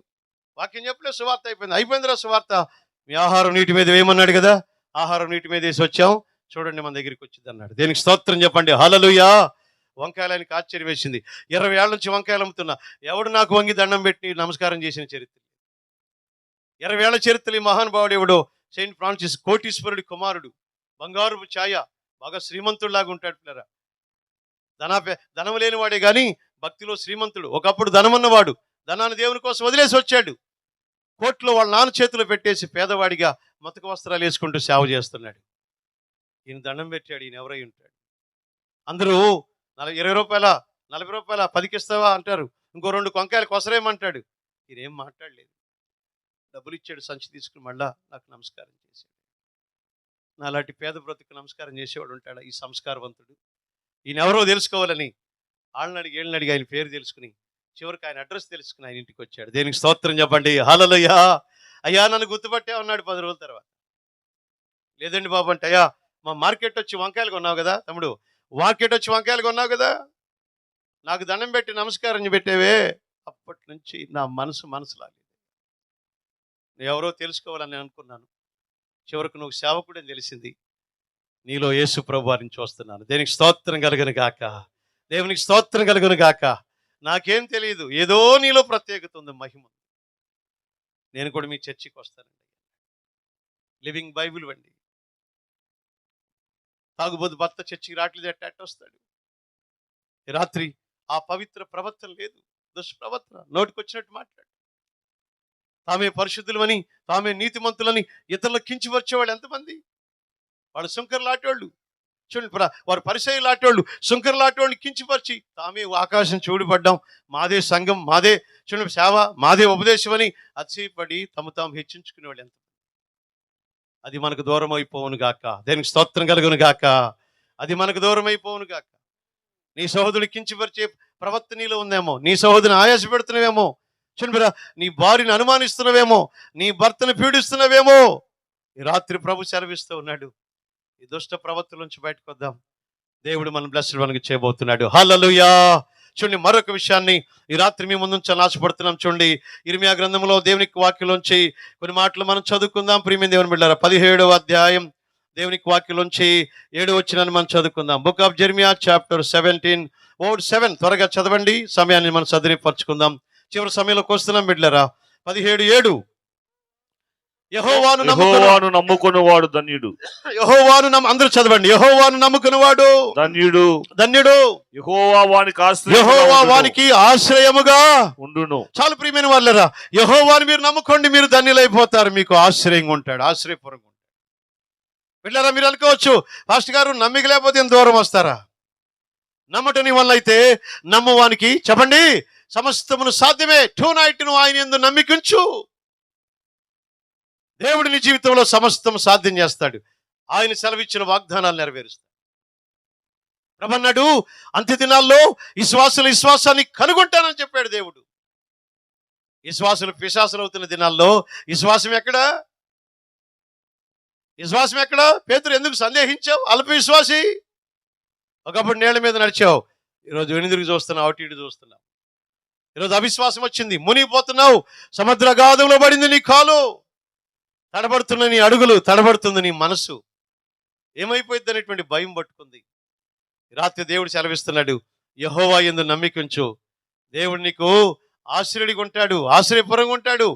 వాక్యం చెప్పలేదు, సువార్త అయిపోయిందిరా సువార్త. మీ ఆహారం నీటి మీద వేయమన్నాడు కదా, ఆహారం నీటి మీద వేసి వచ్చాం, చూడండి మన దగ్గరికి వచ్చింది అన్నాడు. దేనికి స్తోత్రం చెప్పండి హల్లెలూయా. వంకాయలానికి ఆశ్చర్యం వేసింది. 20 ఏళ్ల నుంచి వంకాయలు అమ్ముతున్నా, ఎవడు నాకు వంగి దండం పెట్టి నమస్కారం చేసిన చరిత్ర, 20 ఏళ్ల చరిత్రలు. ఈ మహానుభావుడు ఎవడో సెయింట్ ఫ్రాన్సిస్, కోటీశ్వరుడి కుమారుడు, బంగారు ఛాయ, బాగా శ్రీమంతుడిలాగా ఉంటాడు పిల్లరా. ధనం లేనివాడే కానీ భక్తిలో శ్రీమంతుడు. ఒకప్పుడు ధనం ఉన్నవాడు ధనాన్ని దేవుని కోసం వదిలేసి వచ్చాడు. కోర్టులో వాళ్ళ నాన్న చేతిలో పెట్టేసి పేదవాడిగా మతక వస్త్రాలు వేసుకుంటూ సేవ చేస్తున్నాడు. ఈయన దండం పెట్టాడు. ఈయన ఎవరై ఉంటాడు? అందరూ 20 రూపాయల, 40 రూపాయల, 10కి ఇస్తావా అంటారు. ఇంకో 2 వంకాయలు కొసరేమంటాడు. ఈయనేం మాట్లాడలేదు. డబ్బులు ఇచ్చాడు, సంచి తీసుకుని మళ్ళా నాకు నమస్కారం చేశాడు. నాలాంటి పేద బ్రతుకు నమస్కారం చేసేవాడు ఉంటాడా? ఈ సంస్కారవంతుడు. ఈయన ఎవరో తెలుసుకోవాలని వాళ్ళని అడిగి ఏళ్ళని అడిగి ఆయన పేరు తెలుసుకుని చివరికి ఆయన అడ్రస్ తెలుసుకుని ఆయన ఇంటికి వచ్చాడు. దేనికి స్తోత్రం చెప్పండి హల్లెలూయా. అయ్యా నన్ను గుర్తుపట్టే ఉన్నాడు 10 రోజుల తర్వాత. లేదండి బాబు అంటే, అయ్యా మా మార్కెట్ వచ్చి వంకాయలు కొన్నావు కదా తమ్ముడు, మార్కెట్ వచ్చి వంకాయలు కొన్నావు కదా, నాకు దండం పెట్టి నమస్కారం పెట్టేవే. అప్పటి నుంచి నా మనసులాగే నువ్వు ఎవరో తెలుసుకోవాలని నేను అనుకున్నాను. చివరికి నువ్వు సేవకుడని తెలిసింది. నీలో యేసు ప్రభు వారిని చూస్తున్నాను. దేనికి స్తోత్రం కలుగును గాక, దేవునికి స్తోత్రం కలుగును గాక. నాకేం తెలియదు, ఏదో నీలో ప్రత్యేకత ఉంది, మహిమ. నేను కూడా మీ చర్చికి వస్తానండి. లివింగ్ బైబిల్ వండి. తాగుబోతు భర్త చర్చికి రావట్లేదు, ఎట్ట వస్తాడు? ఈ రాత్రి ఆ పవిత్ర ప్రవర్తన లేదు, దుష్ప్రవర్తన, నోటికి వచ్చినట్టు మాట్లాడు. తామే పరిశుద్ధులమని, తామే నీతిమంతులని ఇతరులు కించిపరిచేవాళ్ళు ఎంతమంది? వాళ్ళు సుంకర్లాటోళ్ళు. చూడండి, వారు పరిసయ్యులాటోళ్ళు, సుంకర్లాటోళ్ళని కించిపరిచి తామే ఆకాశం చూడబడ్డాం, మాదే సంఘం, మాదే చూడండి సేవ, మాదే ఉపదేశం అని అతిశయపడి తాము హెచ్చించుకునేవాళ్ళు ఎంత. అది మనకు దూరం అయిపోవును గాక. దేనికి స్తోత్రం కలుగును గాక. అది మనకు దూరం అయిపోవును గాక. నీ సహోదరుని కించిపరిచే ప్రవర్తన నీలో ఉందేమో, నీ సహోదరుని ఆయాస పెడుతున్నావేమో, చూడరా నీ భార్యను అనుమానిస్తున్నావేమో, నీ భర్తను పీడిస్తున్నావేమో. ఈ రాత్రి ప్రభు సెలవిస్తూ ఉన్నాడు, ఈ దుష్ట ప్రవర్తన నుంచి బయటకు వద్దాం. దేవుడు మనం బ్లెస్డ్ మనకి చేయబోతున్నాడు. హల్లెలూయా. చూడండి, మరొక విషయాన్ని ఈ రాత్రి మీ ముందు ఆశపడుతున్నాం. చూడండి, ఇర్మియా గ్రంథంలో దేవునికి వాక్యంలోంచి కొన్ని మాటలు మనం చదువుకుందాం. ప్రియమైన దేవుని బిడ్డలారా, 17వ అధ్యాయం దేవునికి వాక్యంలోంచి 7వ వచనాన్ని మనం చదువుకుందాం. Book of Jeremiah chapter 17 word 7. త్వరగా చదవండి, సమయాన్ని మనం సద్వినియోగపరచుకుందాం. చివరి సమయంలోకి వస్తున్నాం బిడ్డలారా. 17:7 యెహోవాను నమ్ముకునేవాడు ధన్యుడు. అందరూ చదవండి. యెహోవాను నమ్ముకునేవాడు ధన్యుడు, ధన్యుడు. యెహోవా వానికి ఆశ్రయముగా ఉండును. చాలు ప్రియమైన వాళ్ళరా, యెహోవాను మీరు నమ్ముకోండి, మీరు ధన్యులైపోతారు. మీకు ఆశ్రయంగా ఉంటాడు, ఆశ్రయపురంగా ఉంటాడు. పిల్లరా, మీరు అనుకోవచ్చు, పాస్టర్ గారు నమ్మిక లేకపోతే ఇంత దూరం వస్తారా? నమ్మటని వల్ల అయితే నమ్మువానికి చెప్పండి సమస్తమును సాధ్యమే. టూనైట్ నువ్వు ఆయన యందు నమ్మికుంచు. దేవుడు నీ జీవితంలో సమస్తం సాధ్యం చేస్తాడు. ఆయన సెలవిచ్చిన వాగ్దానాలు నెరవేరుస్తాడు. ప్రభన్నాడు, అంత్య దినాల్లో విశ్వాసాన్ని కనుగొంటానని చెప్పాడు దేవుడు. విశ్వాసులు పిశాసులు అవుతున్న దినాల్లో విశ్వాసం ఎక్కడ? పేతురు ఎందుకు సందేహించావు? అల్ప విశ్వాసి. ఒకప్పుడు నీళ్ల మీద నడిచావు, ఈరోజు వెనుదిరిగి చూస్తున్నావు, అటు ఇటు చూస్తున్నావు. ఈరోజు అవిశ్వాసం వచ్చింది, మునిగిపోతున్నావు. సముద్ర గాధంలో పడింది నీ కాలు, తడబడుతున్న నీ అడుగులు, తడబడుతుంది నీ మనసు. ఏమైపోయింది అనేటువంటి భయం పట్టుకుంది. రాత్రి దేవుడు సెలవిస్తున్నాడు, యెహోవా యందు నమ్మికుంచు. దేవుడు నీకు ఆశ్రయుడిగా ఉంటాడు, ఆశ్రయపురంగా ఉంటాడు,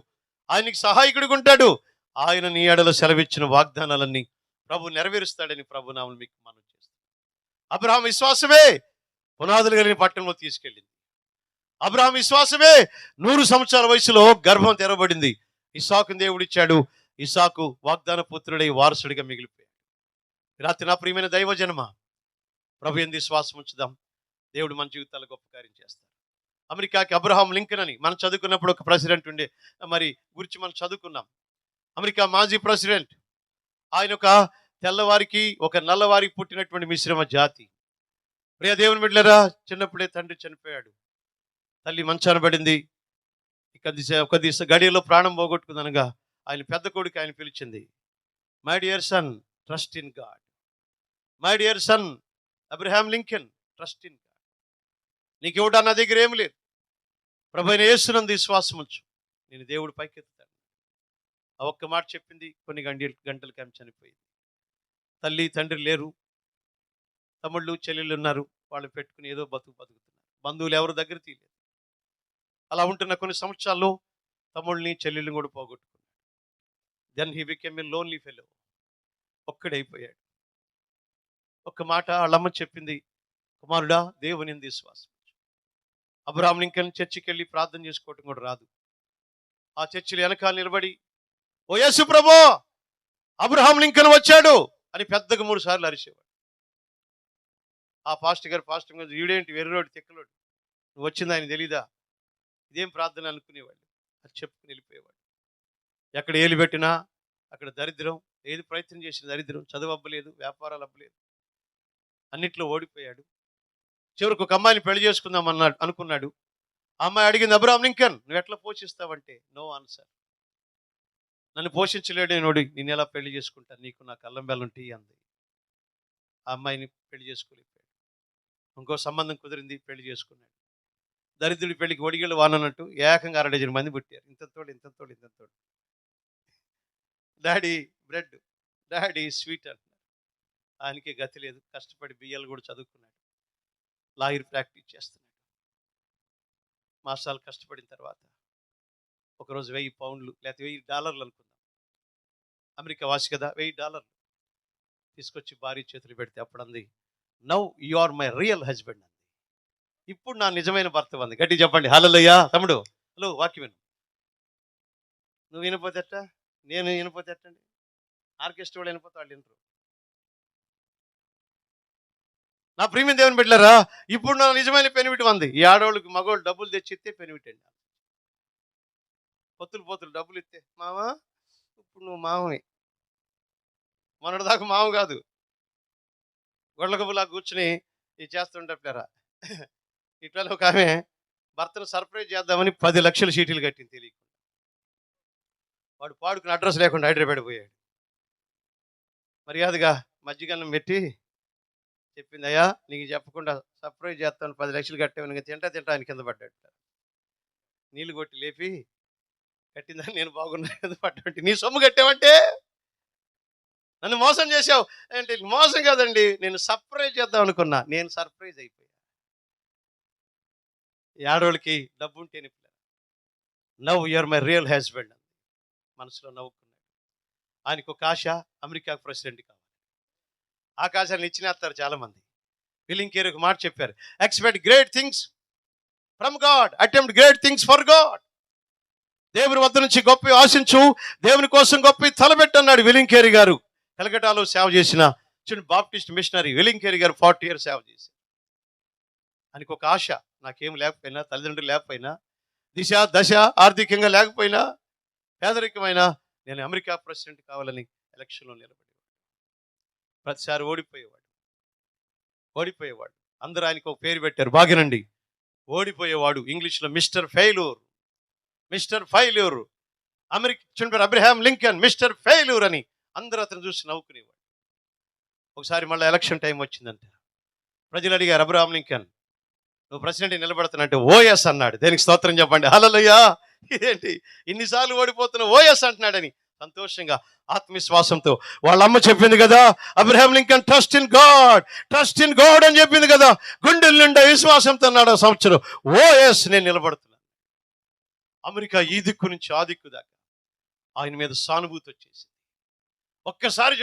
ఆయనకి సహాయకుడిగా ఉంటాడు. ఆయన నీ ఎడలో సెలవిచ్చిన వాగ్దానాలన్నీ ప్రభు నెరవేరుస్తాడని ప్రభు నామమున మీకు మనవి చేస్తాను. అబ్రహాము విశ్వాసమే పునాదులు కలిగిన పట్టణంలో తీసుకెళ్ళింది. అబ్రహాము విశ్వాసమే 100 సంవత్సరాల వయసులో గర్భం తెరవబడింది. ఇస్సాకును దేవుడిచ్చాడు. ఇస్సాకు వాగ్దాన పుత్రుడై వారసుడిగా మిగిలిపోయాడు. రాత్రి నా ప్రియమైన దైవజనమా, ప్రభు యందు విశ్వాసం ఉంచుదాం. దేవుడు మన జీవితాల్లో గొప్ప కార్యం చేస్తాడు. అమెరికాకి అబ్రహాం లింకన్ అని మనం చదువుకున్నప్పుడు ఒక ప్రెసిడెంట్ ఉండే, మరి గురించి మనం చదువుకున్నాం. అమెరికా మాజీ ప్రెసిడెంట్. ఆయన ఒక తెల్లవారికి ఒక నల్లవారికి పుట్టినటువంటి మిశ్రమ జాతి. ప్రియ దేవుని బిడ్డలారా, చిన్నప్పుడే తండ్రి చనిపోయాడు, తల్లి మంచాన పడింది. ఒక దిశ గడియలో ప్రాణం పోగొట్టుకుందనగా ఆయన పెద్ద కొడుకు ఆయన పిలిచింది, my dear son trust in God. My dear son Abraham Lincoln trust in God. నీకు ఇవ్వడా నా దగ్గర ఏమి లేదు, ప్రభు అయిన యేసునందు విశ్వాసం ఉంచు, నేను దేవుడు పైకెత్తుతాను. ఆ ఒక్క మాట చెప్పింది. కొన్ని గంటలకి ఆమె చనిపోయింది. తల్లి తండ్రి లేరు, తమ్ముళ్ళు చెల్లెళ్ళు ఉన్నారు, వాళ్ళు పెట్టుకుని ఏదో బతుకుతున్నారు. బంధువులు ఎవరు దగ్గర తీయలేదు. అలా ఉంటున్న కొన్ని సంవత్సరాల్లో తమ్ముళ్ళని చెల్లెళ్ళని కూడా పోగొట్టుకున్నాడు. Then he became a lonely fellow. ఒక్కడైపోయాడు. ఒక్క మాట వాళ్ళమ్మ చెప్పింది, కుమారుడా దేవుని యందు విశ్వాసం. అబ్రహాం లింకన్ చర్చికి వెళ్ళి ప్రార్థన చేసుకోవటం కూడా రాదు. ఆ చర్చిలో వెనకాల నిలబడి, ఓ యేసు ప్రభు, అబ్రహాం లింకన్ వచ్చాడు అని పెద్దగా 3 సార్లు అరిచేవాడు. ఆ పాస్టర్ గారు వీడేంటి వెర్రోడు తిక్కలోడు, నువ్వు వచ్చింది ఆయన తెలీదా, ఇదేం ప్రార్థన అనుకునేవాళ్ళు. అది చెప్పుకుని వెళ్ళిపోయేవాడు. ఎక్కడ ఏలు పెట్టినా అక్కడ దరిద్రం, ఏది ప్రయత్నం చేసిన దరిద్రం. చదువు అవ్వలేదు, వ్యాపారాలు అవ్వలేదు, అన్నిట్లో ఓడిపోయాడు. చివరికి ఒక అమ్మాయిని పెళ్లి చేసుకుందాం అనుకున్నాడు. ఆ అమ్మాయి అడిగింది, అబ్రహాం లింకన్ నువ్వు ఎట్లా పోషిస్తావంటే, నో ఆన్సర్. నన్ను పోషించలేడు నోడి, నేను ఎలా పెళ్లి చేసుకుంటాను, నీకు నాకు అల్లం బెల్లం టీ అంది. ఆ అమ్మాయిని పెళ్లి చేసుకోలేకపోయాడు. ఇంకో సంబంధం కుదిరింది, పెళ్లి చేసుకున్నాడు. దరిద్రుడి పెళ్లికి ఒడిగళ్ళు వానన్నట్టు ఏకంగా 6 డజన్ మంది పుట్టారు. ఇంతంతోడు. డాడీ బ్రెడ్, డాడీ స్వీట్ అంటున్నారు. ఆయనకి గతి లేదు, కష్టపడి బియ్యాలు కూడా చదువుకున్నాడు, లాయర్ ప్రాక్టీస్ చేస్తున్నాడు. మాసాలు కష్టపడిన తర్వాత ఒకరోజు 1000 పౌండ్లు లేకపోతే $1000 అనుకుందాం, అమెరికా వాసి కదా, $1000 తీసుకొచ్చి భార్య చేతులు పెడితే అప్పుడు అంది, now you are my real husband అంది. ఇప్పుడు నా నిజమైన భర్త అంది. గట్టి చెప్పండి హల్లెలూయా. తమ్ముడు హలో, వాక్యం విను. నువ్వు వినపోతేట, నేను వినపోతేటండి, ఆర్కెస్ట్రా వాళ్ళు వినపోతే వాళ్ళు వినరు. నా ప్రియమైన దేవుని బిడ్డలారా, ఇప్పుడు నా నిజమైన పెనివిటి అంది. ఈ ఆడవాళ్ళకి మగవాళ్ళు డబ్బులు తెచ్చి ఇస్తే పెనివిటండి. పొత్తులు డబ్బులు ఇస్తే మావా, ఇప్పుడు నువ్వు మావని. మొన్నటిదాకా మావ కాదు, గొడ్లకబులా కూర్చుని ఇది చేస్తుంటారా. ఇట్లా ఒక ఆమె భర్తను సర్ప్రైజ్ చేద్దామని 10 లక్షల షీటీలు కట్టింది తెలియకుండా. వాడు పాడుకుని అడ్రస్ లేకుండా హైదరాబాద్ పోయాడు. మర్యాదగా మజ్జిగన్నం పెట్టి చెప్పింది, అయ్యా నీకు చెప్పకుండా సర్ప్రైజ్ చేస్తాను, 10 లక్షలు కట్టామని. తింటా ఆయన కింద పడ్డాడు. నీళ్ళు కొట్టి లేపి, కట్టిందని నేను బాగున్నా పడ్డాంటే, నీ సొమ్ము కట్టావంటే నన్ను మోసం చేసావు అంటే. మోసం కాదండి, నేను సర్ప్రైజ్ చేద్దాం అనుకున్నా, నేను సర్ప్రైజ్ అయిపోయా. ఆడవాళ్ళకి డబ్బు ఉంటే now you are my real husband అని మనసులో నవ్వుకున్నాడు. ఆయనకు ఒక ఆశ, అమెరికా ప్రెసిడెంట్ కావాలి. ఆకాశాన్ని ఇచ్చినేస్తారు చాలా మంది. విలియం కేరీ ఒక మాట చెప్పారు, expect great things from God, attempt great things for God. దేవుని వద్ద నుంచి గొప్ప ఆశించు, దేవుని కోసం గొప్ప తలబెట్టన్నాడు విలియం కేరీ గారు. కలకటాలో సేవ చేసిన చూడండి బాప్టిస్ట్ మిషనరీ వెలింకేరి గారు 40 years సేవ చేశారు. ఆయనకు ఒక ఆశ, నాకేం లేకపోయినా, తల్లిదండ్రులు లేకపోయినా, దిశ దశ ఆర్థికంగా లేకపోయినా, పేదరికమైన, నేను అమెరికా ప్రెసిడెంట్ కావాలని ఎలక్షన్లో నిలబడి ప్రతిసారి ఓడిపోయేవాడు. అందరూ ఆయనకు ఒక పేరు పెట్టారు, బాగేనండి, ఓడిపోయేవాడు. ఇంగ్లీష్లో mister failure. America Abraham Lincoln mister failure అని అందరూ అతను చూసి నవ్వుకునేవాడు. ఒకసారి మళ్ళీ ఎలక్షన్ టైం వచ్చిందంట. ప్రజలు అడిగారు, అబ్రహాం లింకన్ నువ్వు ప్రెసిడెంట్ నిలబడుతున్నట్టు ఓఎస్ అన్నాడు. దేనికి స్తోత్రం చెప్పండి, హల్లెలూయా. ఇదేంటి ఇన్నిసార్లు ఓడిపోతున్నా ఓఎస్ అంటున్నాడని సంతోషంగా ఆత్మవిశ్వాసంతో, వాళ్ళ అమ్మ చెప్పింది కదా, Abraham Lincoln trust in God అని చెప్పింది కదా, గుండెల నిండా విశ్వాసంతో అన్నాడు. ఆ సంవత్సరం ఓఎస్ నేను నిలబడుతున్నాను. అమెరికా ఈ దిక్కు నుంచి ఆ దిక్కు దాకా ఆయన మీద సానుభూతి వచ్చేసింది. ఒక్కసారి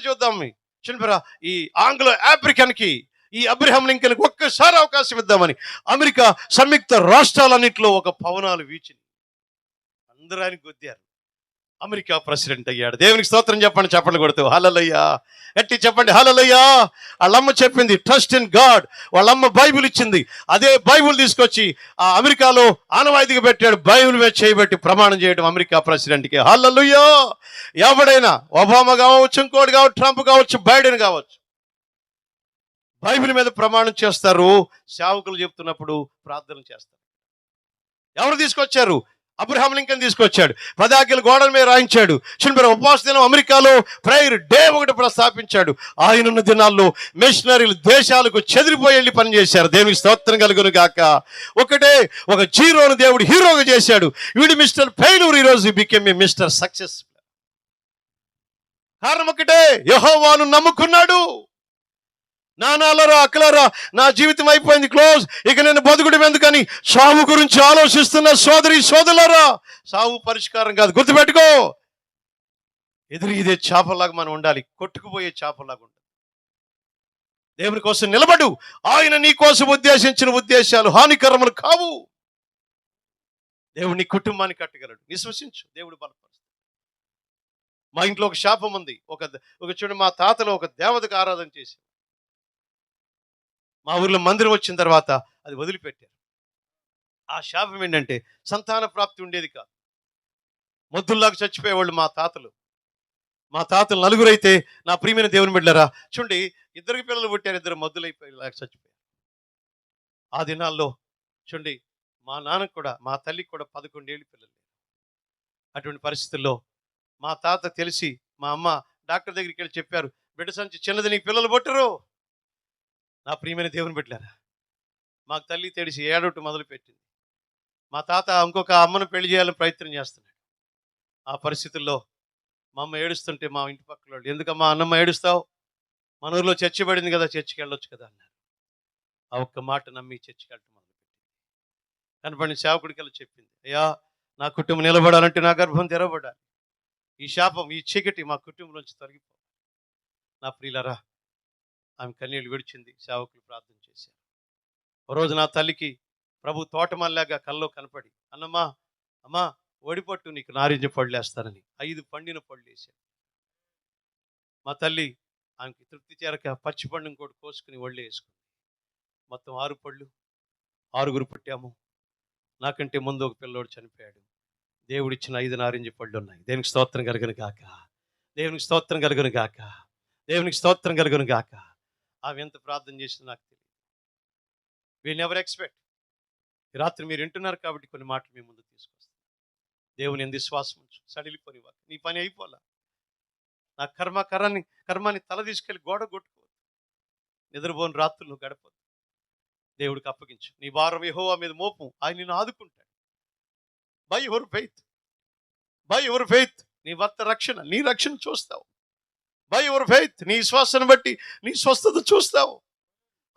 చూద్దాం ఈ ఆంగ్లో ఆఫ్రికన్ కి, ఈ అబ్రహాం లింకన్ కి ఒక్కసారి అవకాశం ఇద్దామని అమెరికా సంయుక్త రాష్ట్రాలన్నింటిలో ఒక పవనాలు వీచిని అందరూ ఆయన గుద్దారు. అమెరికా ప్రెసిడెంట్ అయ్యాడు. దేవునికి స్తోత్రం చెప్పండి, చప్పట్లు కొడుతూ హల్లెలూయా, గట్టి చెప్పండి హల్లెలూయా. వాళ్ళమ్మ చెప్పింది ట్రస్ట్ ఇన్ గాడ్, వాళ్ళమ్మ బైబిల్ ఇచ్చింది, అదే బైబిల్ తీసుకొచ్చి ఆ అమెరికాలో ఆనవాయితీగా పెట్టాడు. బైబిల్ మీద చేయబెట్టి ప్రమాణం చేయడం అమెరికా ప్రెసిడెంట్కి. హల్లెలూయా. ఎవడైనా ఒబామా కావచ్చు, ఇంకోటి కావచ్చు, ట్రంప్ కావచ్చు, బైడెన్ కావచ్చు, బైబిల్ మీద ప్రమాణం చేస్తారు. సేవకులు చెప్తున్నప్పుడు ప్రార్థన చేస్తారు. ఎవరు తీసుకొచ్చారు? అబ్రహాం లింకన్ తీసుకొచ్చాడు. 10 ఆజ్ఞలు గోడల మీద రాయించాడు. ఉపవాస దినం అమెరికాలో ప్రేయర్ డే ఒకటి ప్రస్థాపించాడు. ఆయన ఉన్న దినాల్లో మిషనరీలు దేశాలకు చెదిరిపోయి వెళ్ళి పనిచేశారు. దేవునికి స్తోత్రం కలుగును గాక. ఒక జీరోను దేవుడు హీరోగా చేశాడు. వీడు మిస్టర్ ఫెయిల్యూర్, ఈరోజు బికెమ్ ఏ మిస్టర్ సక్సెస్. కారణం ఒకటే, యెహోవాను నమ్ముకున్నాడు. నానాలరా అక్కలరా, నా జీవితం అయిపోయింది, క్లోజ్, ఇక నేను బతుకుడు ఎందుకని సావు గురించి ఆలోచిస్తున్న సోదరులారా, సావు పరిష్కారం కాదు, గుర్తుపెట్టుకో. ఇదే చేపలాగా మనం ఉండాలి, కొట్టుకుపోయే చేపలాగా ఉండాలి. దేవుని కోసం నిలబడు. ఆయన నీ కోసం ఉద్దేశించిన ఉద్దేశాలు హానికరములు కావు. దేవుడు నీ కుటుంబాన్ని కట్టగలడు. విశ్వసించు, దేవుడు బలపరుస్తాడు. మా ఇంట్లో ఒక శాపం ఉంది. ఒక చూడు, మా తాతలో ఒక దేవతకు ఆరాధన చేసి మా ఊర్లో మందిరం వచ్చిన తర్వాత అది వదిలిపెట్టారు. ఆ శాపం ఏంటంటే సంతాన ప్రాప్తి ఉండేది కాదు. మొద్దుల్లాగా చచ్చిపోయేవాళ్ళు మా తాతలు 9 అయితే, నా ప్రియమైన దేవుని బిడ్డలారా, చూడండి, 2 పిల్లలు పుట్టారు, 2 మొద్దులైపోయేలాగా చచ్చిపోయారు. ఆ దినాల్లో చూడండి, మా నాన్నకు కూడా, మా తల్లికి కూడా 11 ఏళ్ళు పిల్లలు. అటువంటి పరిస్థితుల్లో మా తాత తెలిసి మా అమ్మ డాక్టర్ దగ్గరికి వెళ్ళి చెప్పారు, బిడ్డ సంచి చిన్నది, నీకు పిల్లలు పుట్టరు. నా ప్రియమైన దేవుని బిడ్డలారా, మాకు తల్లి తెలిసి ఏడవటం మొదలుపెట్టింది. మా తాత ఇంకొక అమ్మను పెళ్లి చేయాలని ప్రయత్నం చేస్తున్నాడు. ఆ పరిస్థితుల్లో మా అమ్మ ఏడుస్తుంటే మా ఇంటి పక్కల వాళ్ళు, ఎందుకమ్మా అన్నమ్మ ఏడుస్తావు, మన ఊర్లో చర్చి పడింది కదా, చర్చికి వెళ్ళొచ్చు కదా అన్నారు. ఆ ఒక్క మాట నమ్మి చర్చికి వెళ్ళటం మొదలుపెట్టింది. కనపడిన సేవకుడికి వెళ్ళి చెప్పింది, అయ్యా, నా కుటుంబం నిలబడాలంటే నా గర్భం తెరవబడాలి. ఈ శాపం, ఈ చీకటి మా కుటుంబం నుంచి తొలగిపోవాలి. నా ప్రియులారా, ఆమె కన్నీళ్ళు విడిచింది. సేవకులు ప్రార్థన చేశారు. ఓ రోజు నా తల్లికి ప్రభు తోటమల్లాగా కల్లో కనపడి, అమ్మా ఓడిపట్టు, నీకు నారింజ పళ్ళు వేస్తానని 5 పండిన పళ్ళు వేశాడు. మా తల్లి ఆమెకి తృప్తి చేరక పచ్చి పండు ఇంకోటి కోసుకుని ఒళ్ళు వేసుకుంది. మొత్తం 6 పళ్ళు, 6గురు పుట్టాము. నాకంటే ముందు ఒక పిల్లోడు చనిపోయాడు. దేవుడిచ్చిన 5 నారింజ పళ్ళు ఉన్నాయి. దేవునికి స్తోత్రం కలుగును గాక. దేవునికి స్తోత్రం కలుగును గాక. దేవునికి స్తోత్రం కలుగును గాక. ఆమె ఎంత ప్రార్థన చేసిందో నాకు తెలియదు. We never expect. ఈ రాత్రి మీరు వింటున్నారు కాబట్టి కొన్ని మాటలు మీ ముందు తీసుకొస్తాను. దేవుని ఎందు విశ్వాసం ఉంచు, సడిలిపోనివ్వాలి. నీ పని అయిపోలా. నా కర్మాన్ని తల తీసుకెళ్ళి గోడ కొట్టుకోవద్దు. నిద్రపోని రాత్రులు నువ్వు గడపద్దు. దేవుడికి అప్పగించు. నీ భారం యెహోవా మీద మోపు, ఆయన నిన్ను ఆదుకుంటాడు. బై యువర్ ఫెయిత్ నీ భర్త రక్షణ, నీ రక్షణ చూస్తావు. బై యువర్ ఫెయిత్ నీ విశ్వాసాన్ని బట్టి నీ స్వస్థత చూస్తావు.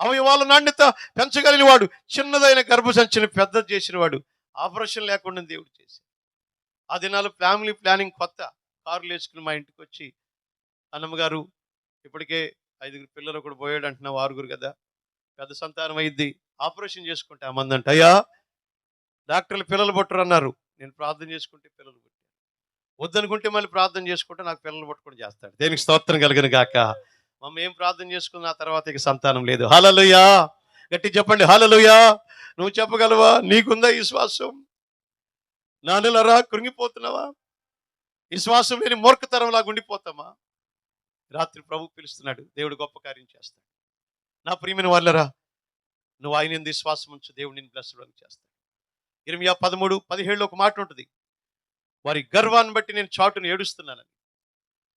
అవయవాల నాణ్యత పెంచగలిగిన వాడు, చిన్నదైన గర్భసంచిని పెద్ద చేసిన వాడు, ఆపరేషన్ లేకుండా దేవుడు చేశాడు. ఆ దినాలు ఫ్యామిలీ ప్లానింగ్ కొత్త. కారులు వేసుకుని మా ఇంటికి వచ్చి, అన్నమ్మగారు ఇప్పటికే 5 పిల్లలు కూడా పోయాడు అంటున్నావు, 6 కదా, పెద్ద సంతానం అయింది, ఆపరేషన్ చేసుకుంటే అమ్మందంట. అయ్యా, డాక్టర్లు పిల్లలు పుట్టరు అన్నారు. నేను ప్రార్థన చేసుకుంటే పిల్లలు పుట్టారు. వద్దనుకుంటే మళ్ళీ ప్రార్థన చేసుకుంటే నాకు పిల్లలు పట్టుకొని చేస్తాడు. దేనికి స్తోత్రం కలుగును గాక. మమ్మ ఏం ప్రార్థన చేసుకున్న ఆ తర్వాత ఇక సంతానం లేదు. హల్లెలూయా. గట్టి చెప్పండి హల్లెలూయా. నువ్వు చెప్పగలవా? నీకుందా ఈ విశ్వాసం? నాన్నలారా కృంగిపోతున్నావా? విశ్వాసం లేని మూర్ఖతరంలాగా ఉండిపోతామా? రాత్రి ప్రభు పిలుస్తున్నాడు. దేవుడు గొప్ప కార్యం చేస్తాడు. నా ప్రియమైన వాళ్ళరా, నువ్వు ఆయన యందు విశ్వాసం ఉంచు, దేవుడు నిన్ను బ్లెస్డ్ చేస్తాడు. ఇర్మియా 13:17 ఒక మాట ఉంటుంది. వారి గర్వాన్ని బట్టి నేను చాటును ఏడుస్తున్నానని.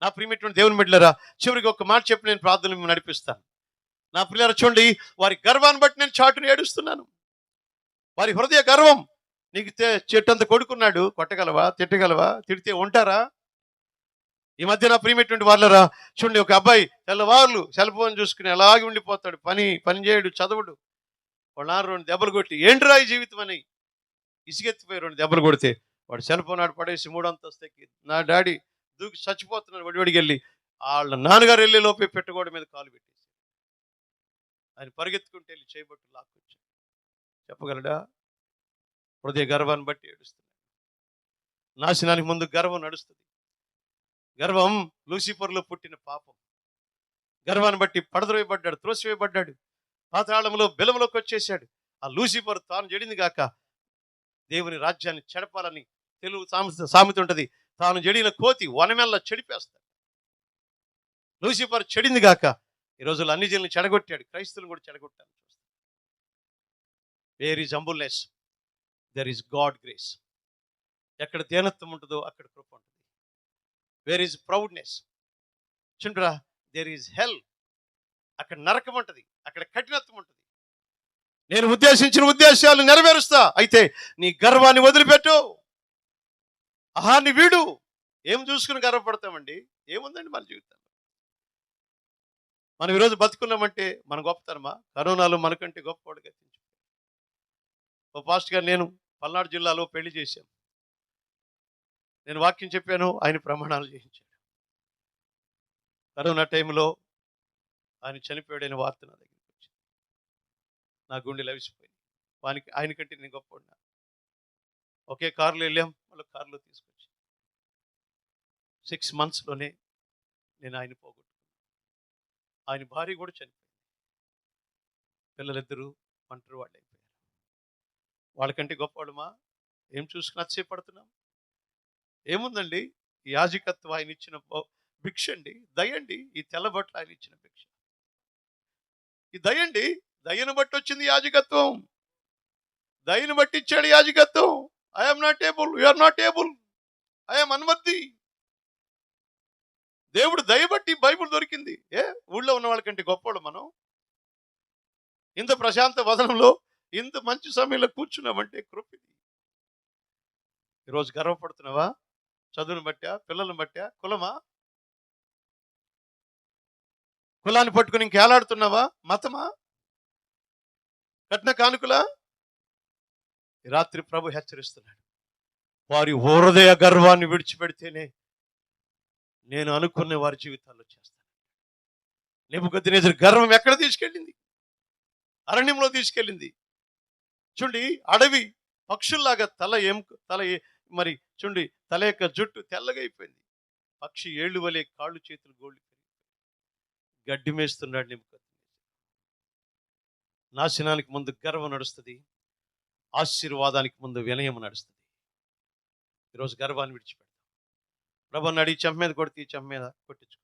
నా ప్రియమైనటువంటి దేవుని బిడ్డలారా, చివరికి ఒక మాట చెప్పి నేను ప్రార్థన మిమ్మల్ని నడిపిస్తాను. నా ప్రియులారా చూడండి, వారి గర్వాన్ని బట్టి నేను చాటును ఏడుస్తున్నాను. వారి హృదయ గర్వం. నీకు చెట్టంత కొడుకున్నాడు, కొట్టగలవా? తిట్టగలవా? తిడితే ఉంటారా? ఈ మధ్య నా ప్రియమైనటువంటి వాళ్ళరా చూడండి, ఒక అబ్బాయి తెల్లవారులు సెల్ ఫోన్ చూసుకుని అలాగే ఉండిపోతాడు. పని చేయడు, చదవడు. వాళ్ళ నాన్న 2 దెబ్బలు కొట్టి ఏంట్రా ఈ జీవితం అని ఇసుగెత్తిపోయి 2 దెబ్బలు కొడితే వాడు సెల్ ఫోన్ ఆడు పడేసి 3వ అంతస్తు ఎక్కి నా డాడీ దూకి చచ్చిపోతున్నాడు వడివడికి వెళ్ళి వాళ్ళ నాన్నగారు వెళ్ళే లోపే పెట్టగోడ మీద కాలు పెట్టేసి ఆయన పరిగెత్తుకుంటే వెళ్ళి చేయబట్టు లాక్కొచ్చాడు. చెప్పగలడా? హృదయ గర్వాన్ని బట్టి ఏడుస్తున్నాడు. నాశనానికి ముందు గర్వం నడుస్తుంది. గర్వం లూసిఫర్లో పుట్టిన పాపం. గర్వాన్ని బట్టి పడద్రోయబడ్డాడు, త్రోసివేయబడ్డాడు, పాతాళంలో బెలములోకి వచ్చేసాడు. ఆ లూసిఫర్ తాను జడింది గాక దేవుని రాజ్యాన్ని చెడపాలని తెలుగు సామెత ఉంటుంది. తాను జడిన కోతి వనమెల్ల చెడిపేస్తాడు. లూసిఫర్ చెడింది గాక ఈ రోజుల్లో అన్ని జనులను చెడగొట్టాడు, క్రైస్తవులను కూడా చెడగొట్టాను. Where is humbleness, there is God grace. ఎక్కడ దేనత్వం ఉంటుందో అక్కడ కృప ఉంటుంది. వేర్ ఈజ్ ప్రౌడ్నెస్ చుండ్రా, దేర్ ఈజ్ హెల్. అక్కడ నరకం ఉంటుంది, అక్కడ కఠినత్వం ఉంటుంది. నేను ఉద్దేశించిన ఉద్దేశాలు నెరవేరుస్తా, అయితే నీ గర్వాన్ని వదిలిపెట్టు, అహాన్ని వీడు. ఏం చూసుకుని గర్వపడతామండి? ఏముందండి మన జీవితంలో? మనం ఈరోజు బతుకున్నామంటే మన గొప్పతనమా? కరోనాలో మనకంటే గొప్పవాడు గతించు. ఓ పాస్టర్ గారు నేను పల్నాడు జిల్లాలో పెళ్లి చేశాను. నేను వాక్యం చెప్పాను, ఆయన ప్రమాణాలు చేయించాడు. కరోనా టైంలో ఆయన చనిపోయాడైన వార్త నా దగ్గరికి వచ్చింది. నా గుండె లవిసిపోయింది. ఆయనకంటే నేను గొప్పవాడినా. ఒకే కారులో వెళ్ళాం, మళ్ళీ కారులో తీసుకొచ్చి 6 monthsలోనే నేను ఆయన పోగొట్టుకున్నాను. ఆయన భార్య కూడా చనిపోయింది. పిల్లలిద్దరూ ఒంటరి వాళ్ళు అయిపోయారు. వాళ్ళకంటే గొప్పవాళ్ళమా? ఏం చూసుకుని అతిశయపడుతున్నాం? ఏముందండి? ఈ యాజకత్వం ఆయన ఇచ్చిన భిక్ష అండి, దయండి. ఈ తెల్లబట్లు ఆయన ఇచ్చిన భిక్ష, ఈ దయండి. దయను బట్టి వచ్చింది యాజకత్వం. దయను బట్టి ఇచ్చాడు యాజకత్వం. I'm not able, you are not able, I'm unworthy. దేవుడు దయబట్టి బైబుల్ దొరికింది. ఊళ్ళో ఉన్న వాళ్ళకంటే గొప్పవాడు మనం. ఇంత ప్రశాంత వదనంలో ఇంత మంచి సమయంలో కూర్చున్నామంటే కృపిది. ఈరోజు గర్వపడుతున్నావా? చదువును బట్టా, పిల్లలను బట్టా, కులమా? కులాన్ని పట్టుకుని ఇంకేలాడుతున్నావా? మతమా? కట్న కానుకలా? రాత్రి ప్రభు హెచ్చరిస్తున్నాడు. వారి హృదయ గర్వాన్ని విడిచిపెడితేనే నేను అనుకున్న వారి జీవితాల్లో చేస్తాను. నెబుకద్నెజరు గర్వం ఎక్కడ తీసుకెళ్ళింది? అరణ్యంలో తీసుకెళ్ళింది. చూడండి, అడవి పక్షుల్లాగా మరి చూడండి, తల యొక్క జుట్టు తెల్లగా అయిపోయింది. పక్షి ఏళ్ళు వలె కాళ్ళు చేతులు గోళ్ళు గడ్డి మేస్తున్నాడు నెబుకద్నెజరు. నాశనానికి ముందు గర్వం నడుస్తుంది, ఆశీర్వాదానికి ముందు వినయం నడుస్తుంది. ఈరోజు గర్వాన్ని విడిచిపెడతాం. ప్రభుని అడిగి చెంప మీద కొడితే చెంప మీద కొట్టించుకో.